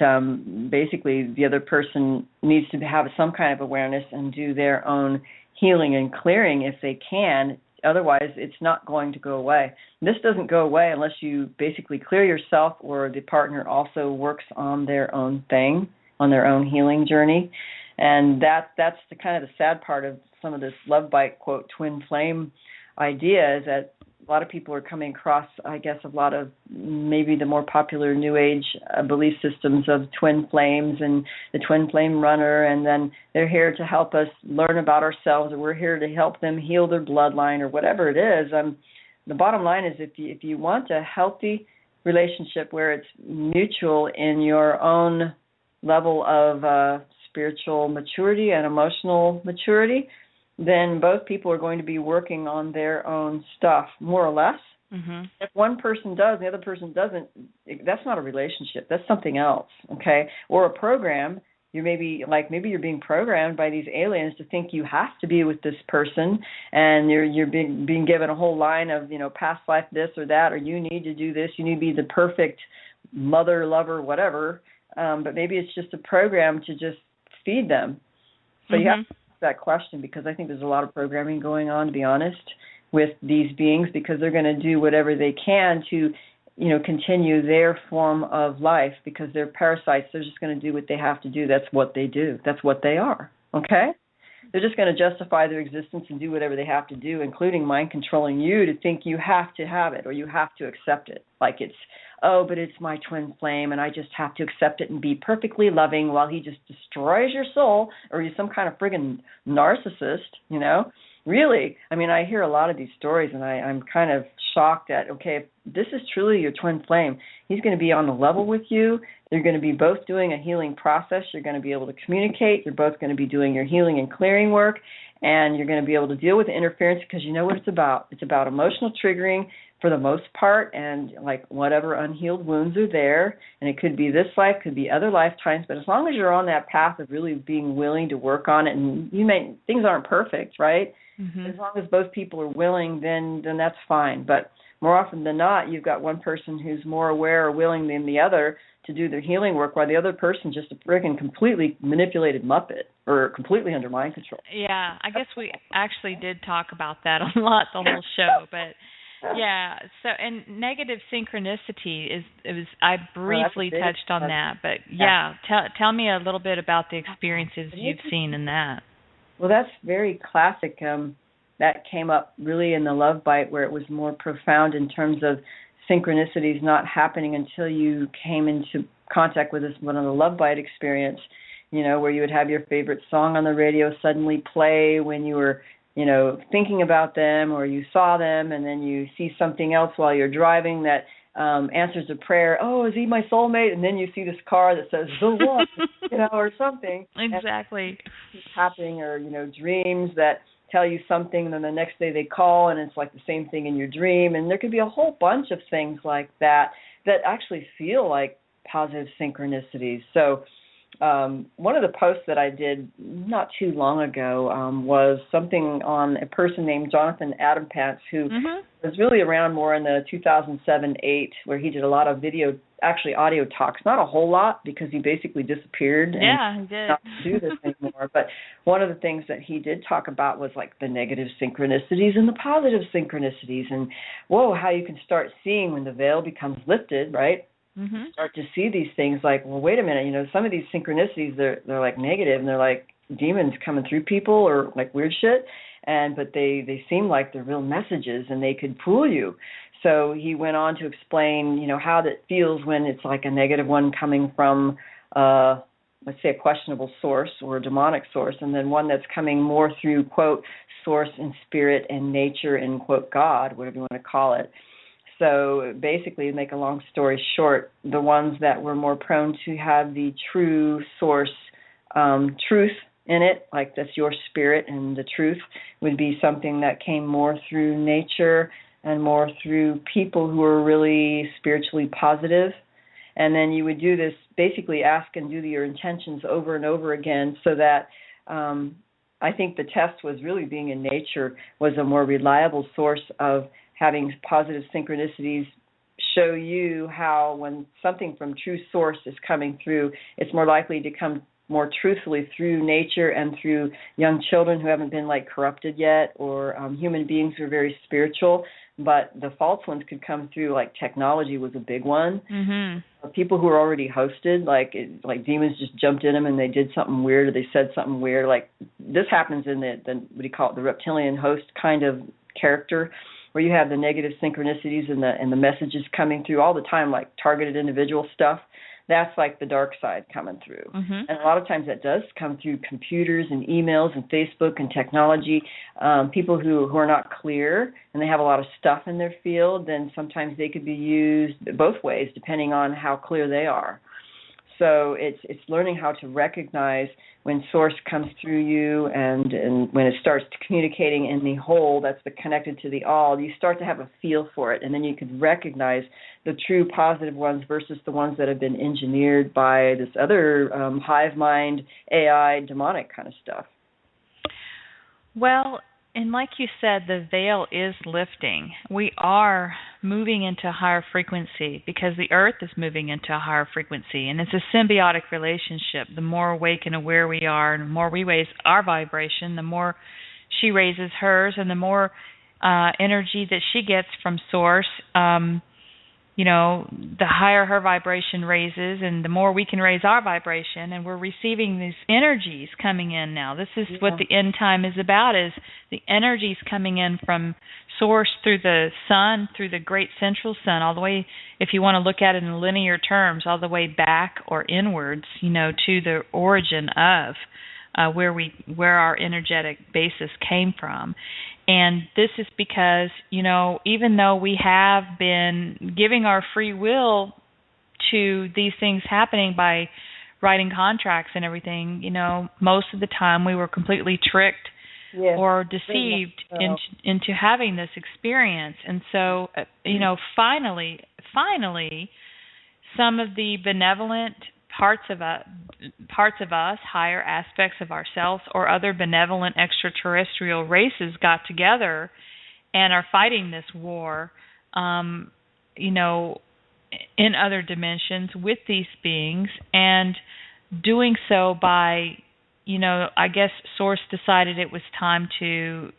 basically, the other person needs to have some kind of awareness and do their own healing and clearing if they can. Otherwise, it's not going to go away. This doesn't go away unless you basically clear yourself or the partner also works on their own thing, on their own healing journey. And that's the kind of the sad part of some of this love bite, quote, twin flame idea, is that a lot of people are coming across, I guess, a lot of maybe the more popular New Age belief systems of twin flames and the twin flame runner, and then they're here to help us learn about ourselves, or we're here to help them heal their bloodline, or whatever it is. The bottom line is if you want a healthy relationship where it's mutual in your own level of spiritual maturity and emotional maturity, then both people are going to be working on their own stuff, more or less. If one person does, the other person doesn't, that's not a relationship. That's something else, okay? Or a program. Maybe you're being programmed by these aliens to think you have to be with this person, and you're being given a whole line of, past life this or that, or you need to do this, you need to be the perfect mother, lover, whatever. But maybe it's just a program to just feed them. So you have to ask that question, because I think there's a lot of programming going on, to be honest, with these beings, because they're going to do whatever they can to, continue their form of life, because they're parasites. They're just going to do what they have to do. That's what they do. That's what they are, okay? They're just going to justify their existence and do whatever they have to do, including mind controlling you to think you have to have it or you have to accept it. Like it's, oh, but it's my twin flame and I just have to accept it and be perfectly loving while he just destroys your soul, or he's some kind of friggin' narcissist, Really, I mean, I hear a lot of these stories, and I'm kind of shocked at, okay, if this is truly your twin flame, he's going to be on the level with you. You're going to be both doing a healing process. You're going to be able to communicate. You're both going to be doing your healing and clearing work, and you're going to be able to deal with the interference, because you know what it's about. It's about emotional triggering for the most part, and like whatever unhealed wounds are there, and it could be this life, could be other lifetimes, but as long as you're on that path of really being willing to work on it, and things aren't perfect, right? As long as both people are willing, then that's fine. But more often than not, you've got one person who's more aware or willing than the other to do their healing work, while the other person just a friggin' completely manipulated muppet or completely under mind control. Yeah, I guess we actually did talk about that a lot the whole show, but yeah. So, and negative synchronicity I briefly touched on that, but yeah, tell me a little bit about the experiences you've seen in that. Well, that's very classic. That came up really in the love bite, where it was more profound in terms of synchronicities not happening until you came into contact with one of the love bite experience, where you would have your favorite song on the radio suddenly play when you were, thinking about them, or you saw them, and then you see something else while you're driving that answers a prayer. Oh, is he my soulmate? And then you see this car that says the one, or something. Exactly. It's happening, or dreams that tell you something, and then the next day they call, and it's like the same thing in your dream. And there could be a whole bunch of things like that actually feel like positive synchronicities. So one of the posts that I did not too long ago was something on a person named Jonathan Adampants, who was really around more in the 2007-8, where he did a lot of audio talks. Not a whole lot, because he basically disappeared and he did not do this anymore. But one of the things that he did talk about was like the negative synchronicities and the positive synchronicities, and how you can start seeing when the veil becomes lifted, right? Start to see these things like, well, wait a minute, some of these synchronicities, they're like negative, and they're like demons coming through people or like weird shit, but they seem like they're real messages, and they could fool you. So he went on to explain, how that feels when it's like a negative one coming from, let's say, a questionable source or a demonic source, and then one that's coming more through, quote, source and spirit and nature and, quote, God, whatever you want to call it. So basically, to make a long story short, the ones that were more prone to have the true source truth in it, like that's your spirit and the truth, would be something that came more through nature and more through people who are really spiritually positive. And then you would do this, basically ask and do your intentions over and over again, so that I think the test was really being in nature was a more reliable source of having positive synchronicities show you how when something from true source is coming through, it's more likely to come more truthfully through nature and through young children who haven't been like corrupted yet, or human beings who are very spiritual. But the false ones could come through, like technology was a big one. People who are already hosted, like demons just jumped in them and they did something weird, or they said something weird. Like this happens in the what do you call it, the reptilian host kind of character, where you have the negative synchronicities and the messages coming through all the time, like targeted individual stuff. That's like the dark side coming through. And a lot of times that does come through computers and emails and Facebook and technology. People who are not clear and they have a lot of stuff in their field, then sometimes they could be used both ways depending on how clear they are. So it's learning how to recognize when source comes through you, and when it starts communicating in the whole that's connected to the all, you start to have a feel for it, and then you can recognize the true positive ones versus the ones that have been engineered by this other hive mind, AI, demonic kind of stuff. Well, and like you said, the veil is lifting. We are moving into a higher frequency because the earth is moving into a higher frequency, and it's a symbiotic relationship. The more awake and aware we are, and the more we raise our vibration, the more she raises hers, and the more energy that she gets from source, the higher her vibration raises, and the more we can raise our vibration, and we're receiving these energies coming in now. This is what the end time is about, is the energies coming in from source through the sun, through the great central sun, all the way, if you want to look at it in linear terms, all the way back or inwards, to the origin of where our energetic basis came from. And this is because, even though we have been giving our free will to these things happening by writing contracts and everything, most of the time we were completely tricked or deceived into having this experience. And so, finally, some of the benevolent parts of us, higher aspects of ourselves, or other benevolent extraterrestrial races got together and are fighting this war, in other dimensions with these beings, and doing so by, I guess Source decided it was time to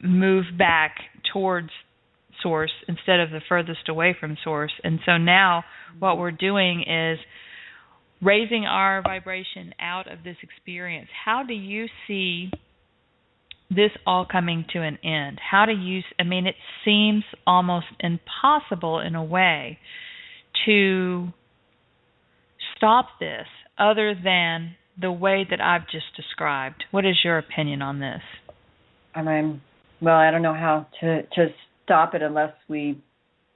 move back towards Source instead of the furthest away from Source. And so now what we're doing is raising our vibration out of this experience. How do you see this all coming to an end? It seems almost impossible in a way to stop this other than the way that I've just described. What is your opinion on this? I don't know how to stop it unless we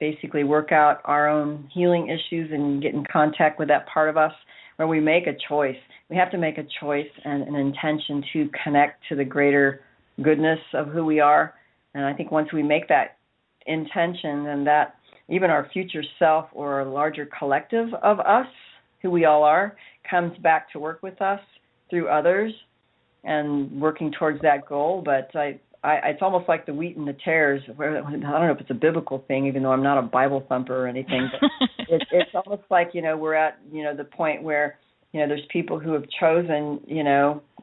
basically work out our own healing issues and get in contact with that part of us where we make a choice. We have to make a choice and an intention to connect to the greater goodness of who we are. And I think once we make that intention, then that even our future self or a larger collective of us, who we all are, comes back to work with us through others and working towards that goal. But it's almost like the wheat and the tares. Where, I don't know if it's a biblical thing, even though I'm not a Bible thumper or anything. But it's almost like, we're at, the point where, there's people who have chosen,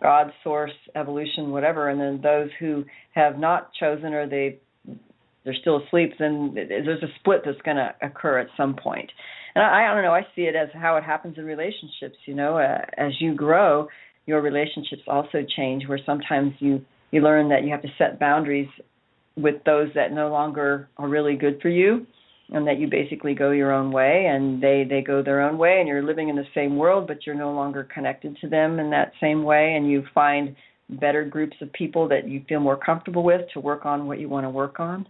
God, source, evolution, whatever, and then those who have not chosen or they're still asleep, then there's a split that's going to occur at some point. And I don't know, I see it as how it happens in relationships, as you grow, your relationships also change, where sometimes you learn that you have to set boundaries with those that no longer are really good for you, and that you basically go your own way and they go their own way, and you're living in the same world, but you're no longer connected to them in that same way, and you find better groups of people that you feel more comfortable with to work on what you want to work on.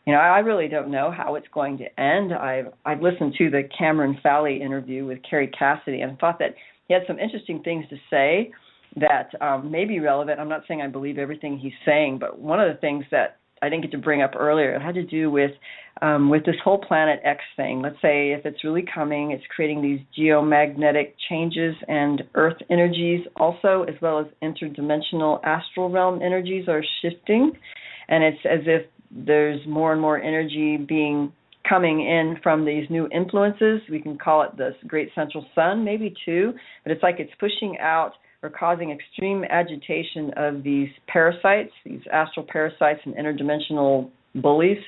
I really don't know how it's going to end. I've listened to the Cameron Fowley interview with Carrie Cassidy and thought that he had some interesting things to say that may be relevant. I'm not saying I believe everything he's saying, but one of the things that I didn't get to bring up earlier, it had to do with this whole Planet X thing. Let's say if it's really coming, it's creating these geomagnetic changes, and Earth energies also, as well as interdimensional astral realm energies are shifting. And it's as if there's more and more energy coming in from these new influences. We can call it this great central sun, maybe too, but it's like it's pushing out or causing extreme agitation of these parasites, these astral parasites and interdimensional bullies,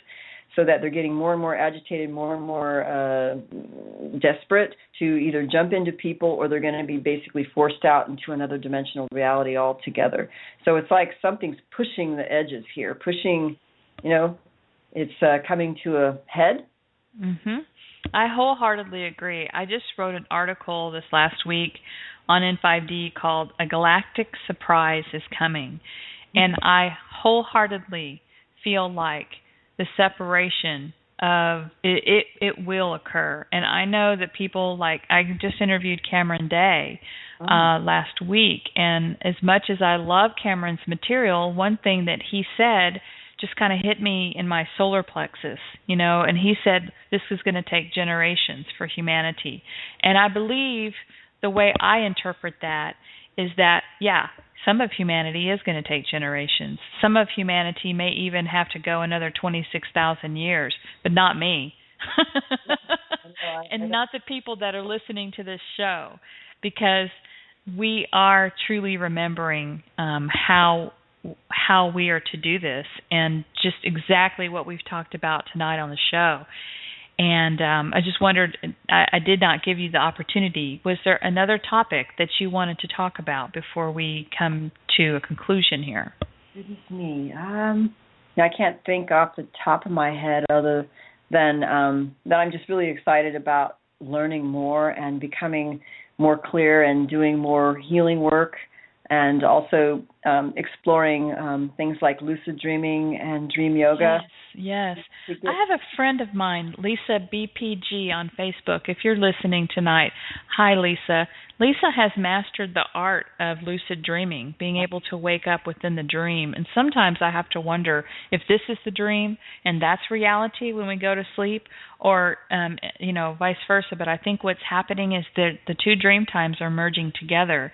so that they're getting more and more agitated, more and more desperate to either jump into people, or they're going to be basically forced out into another dimensional reality altogether. So it's like something's pushing the edges here, it's coming to a head. Mm-hmm. I wholeheartedly agree. I just wrote an article this last week on N5D called "A Galactic Surprise is Coming," and I wholeheartedly feel like the separation of it will occur. And I know that people, like, I just interviewed Cameron Day last week, and as much as I love Cameron's material, one thing that he said just kind of hit me in my solar plexus, and he said this is going to take generations for humanity. And I believe the way I interpret that is that, some of humanity is going to take generations. Some of humanity may even have to go another 26,000 years, but not me. And not the people that are listening to this show, because we are truly remembering how we are to do this, and just exactly what we've talked about tonight on the show. And I just wondered, I did not give you the opportunity. Was there another topic that you wanted to talk about before we come to a conclusion here? Goodness me. I can't think off the top of my head other than that I'm just really excited about learning more and becoming more clear and doing more healing work, and also exploring things like lucid dreaming and dream yoga. Yes. I have a friend of mine, Lisa BPG, on Facebook. If you're listening tonight, hi, Lisa. Lisa has mastered the art of lucid dreaming, being able to wake up within the dream. And sometimes I have to wonder if this is the dream and that's reality when we go to sleep, or, vice versa. But I think what's happening is that the two dream times are merging together.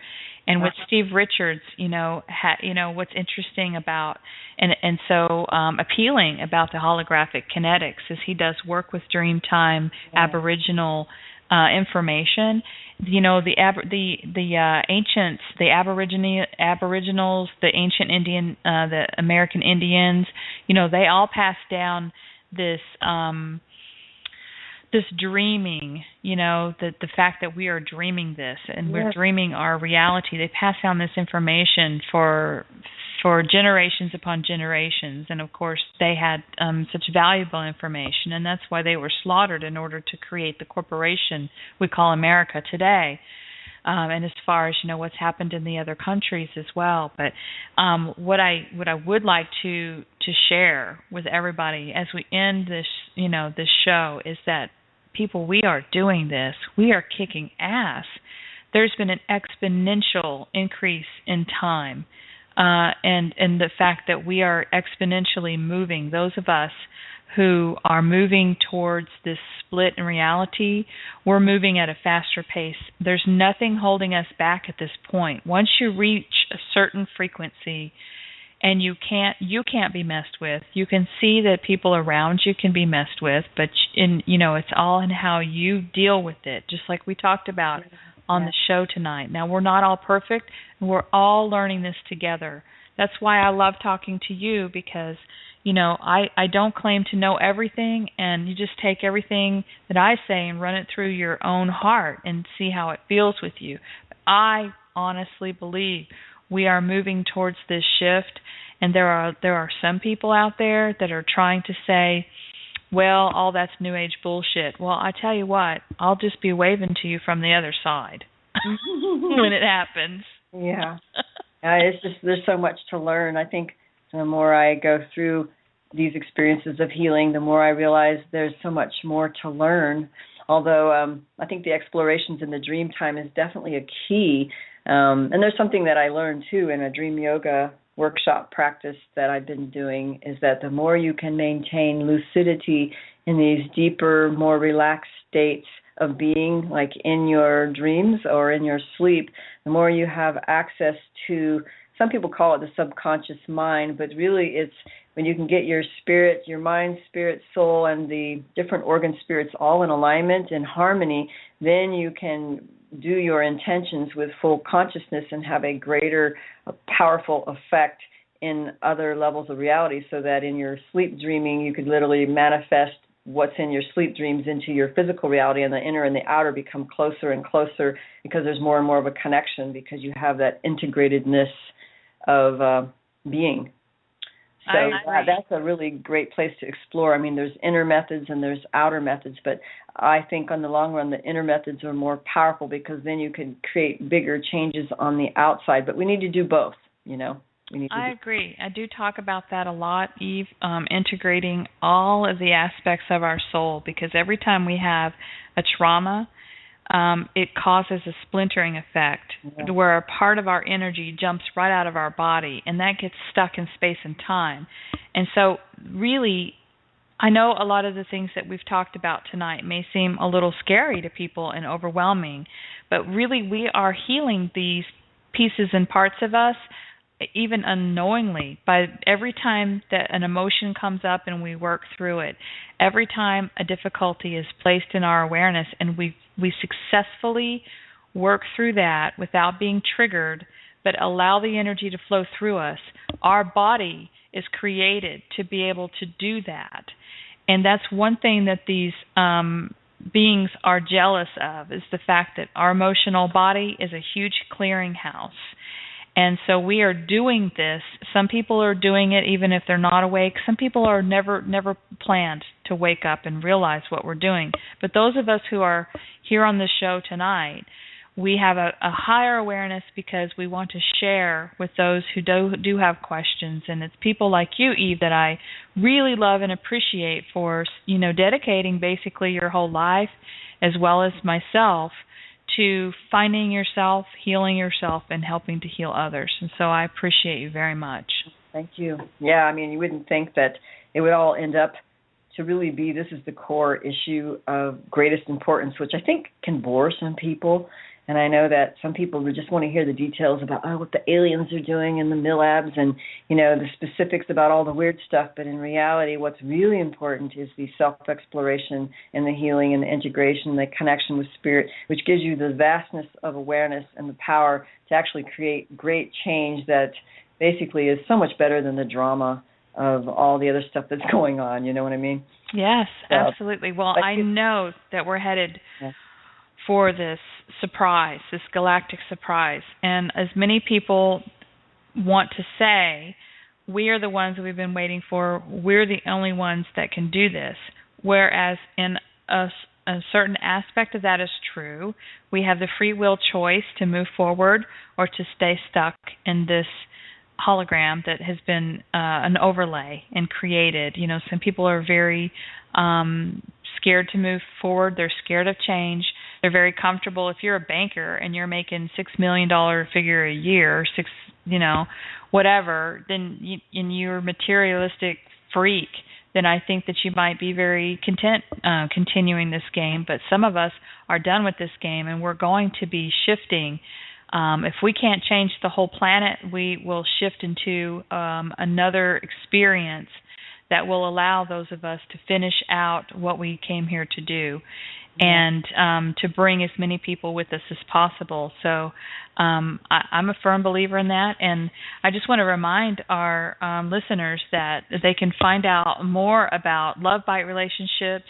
And with Steve Richards, what's interesting about and so appealing about the holographic kinetics is he does work with Dreamtime Aboriginal information. The ancients, the Aboriginals, the ancient Indian, the American Indians, they all passed down this dreaming, the fact that we are dreaming this and we're dreaming our reality. They pass down this information for generations upon generations. And of course, they had such valuable information, and that's why they were slaughtered in order to create the corporation we call America today. And as far as what's happened in the other countries as well. But what I would like to share with everybody as we end this this show is that, people, we are doing this. We are kicking ass. There's been an exponential increase in time, and the fact that we are exponentially moving. Those of us who are moving towards this split in reality, we're moving at a faster pace. There's nothing holding us back at this point. Once you reach a certain frequency and you can't be messed with. You can see that people around you can be messed with, but it's all in how you deal with it, just like we talked about on the show tonight. Now, we're not all perfect, and we're all learning this together. That's why I love talking to you, because I don't claim to know everything, and you just take everything that I say and run it through your own heart and see how it feels with you. But I honestly believe we are moving towards this shift, and there are some people out there that are trying to say, well, all that's New Age bullshit. Well, I tell you what, I'll just be waving to you from the other side when it happens. Yeah. It's just, there's so much to learn. I think the more I go through these experiences of healing, the more I realize there's so much more to learn. Although I think the explorations in the dream time is definitely a key. And there's something that I learned, too, in a dream yoga workshop practice that I've been doing, is that the more you can maintain lucidity in these deeper, more relaxed states of being, like in your dreams or in your sleep, the more you have access to, some people call it the subconscious mind, but really it's when you can get your spirit, your mind, spirit, soul, and the different organ spirits all in alignment and harmony, then you can do your intentions with full consciousness and have a greater, powerful effect in other levels of reality, so that in your sleep dreaming, you could literally manifest what's in your sleep dreams into your physical reality, and the inner and the outer become closer and closer because there's more and more of a connection, because you have that integratedness of being. So that's a really great place to explore. I mean, there's inner methods and there's outer methods, but I think on the long run, the inner methods are more powerful, because then you can create bigger changes on the outside. But we need to do both, I agree. I do talk about that a lot, Eve, integrating all of the aspects of our soul, because every time we have a trauma, it causes a splintering effect where a part of our energy jumps right out of our body, and that gets stuck in space and time. And so really, I know a lot of the things that we've talked about tonight may seem a little scary to people and overwhelming, but really we are healing these pieces and parts of us, even unknowingly, by every time that an emotion comes up and we work through it, every time a difficulty is placed in our awareness and we successfully work through that without being triggered, but allow the energy to flow through us, our body is created to be able to do that. And that's one thing that these beings are jealous of, is the fact that our emotional body is a huge clearinghouse. And so we are doing this. Some people are doing it even if they're not awake. Some people are never planned to wake up and realize what we're doing. But those of us who are here on this show tonight, we have a higher awareness because we want to share with those who do have questions. And it's people like you, Eve, that I really love and appreciate for, dedicating basically your whole life, as well as myself, to finding yourself, healing yourself, and helping to heal others. And so I appreciate you very much. Thank you. Yeah, I mean, you wouldn't think that it would all end up to really be, this is the core issue of greatest importance, which I think can bore some people. And I know that some people would just want to hear the details about what the aliens are doing in the MILABs and, the specifics about all the weird stuff. But in reality, what's really important is the self-exploration and the healing and the integration, the connection with spirit, which gives you the vastness of awareness and the power to actually create great change that basically is so much better than the drama of all the other stuff that's going on. You know what I mean? Yes, absolutely. Well, I know that we're headed for this surprise, this galactic surprise. And as many people want to say, we are the ones that we've been waiting for. We're the only ones that can do this. Whereas in a certain aspect of that is true. We have the free will choice to move forward or to stay stuck in this hologram that has been an overlay and created. Some people are very scared to move forward. They're scared of change. They're very comfortable. If you're a banker and you're making $6 million figure a year, whatever, then and you're a materialistic freak, then I think that you might be very content continuing this game. But some of us are done with this game, and we're going to be shifting. If we can't change the whole planet, we will shift into another experience that will allow those of us to finish out what we came here to do, and to bring as many people with us as possible. So I'm a firm believer in that, and I just want to remind our listeners that they can find out more about love bite relationships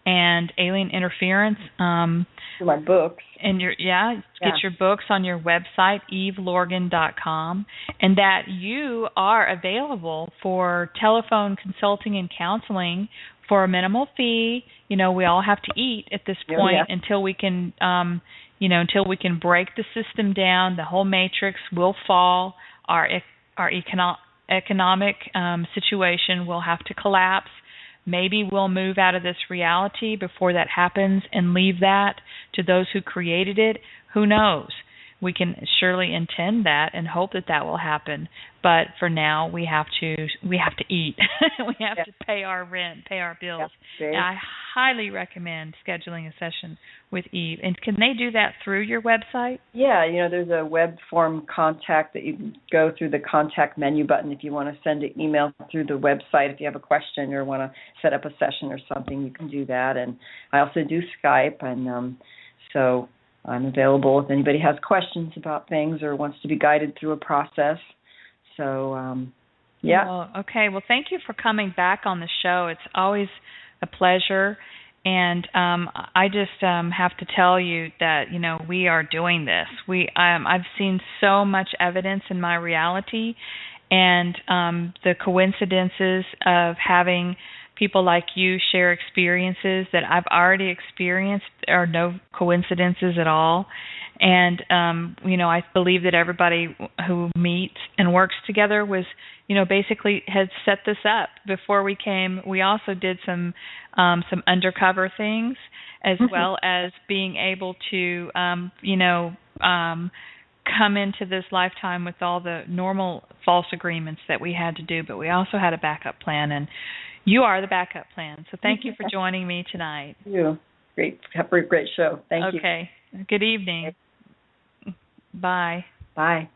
and alien interference. My books. And get your books on your website, evelorgen.com, and that you are available for telephone consulting and counseling for a minimal fee. You know, we all have to eat at this point until we can, until we can break the system down. The whole matrix will fall. Our economic situation will have to collapse. Maybe we'll move out of this reality before that happens and leave that to those who created it. Who knows? We can surely intend that and hope that that will happen. But for now, we have to eat. We have to pay our rent, pay our bills. And I highly recommend scheduling a session with Eve. And can they do that through your website? Yeah, there's a web form contact that you can go through the contact menu button if you want to send an email through the website. If you have a question or want to set up a session or something, you can do that. And I also do Skype, and so I'm available if anybody has questions about things or wants to be guided through a process. So, Well, okay. Well, thank you for coming back on the show. It's always a pleasure. And I just have to tell you that, we are doing this. I've seen so much evidence in my reality, and the coincidences of having people like you share experiences that I've already experienced are no coincidences at all. And, I believe that everybody who meets and works together was, basically had set this up before we came. We also did some undercover things, as well as being able to, come into this lifetime with all the normal false agreements that we had to do. But we also had a backup plan, and you are the backup plan. So thank you for joining me tonight. Thank you. Have a great show. Thank you. Okay. Good evening. Bye. Bye.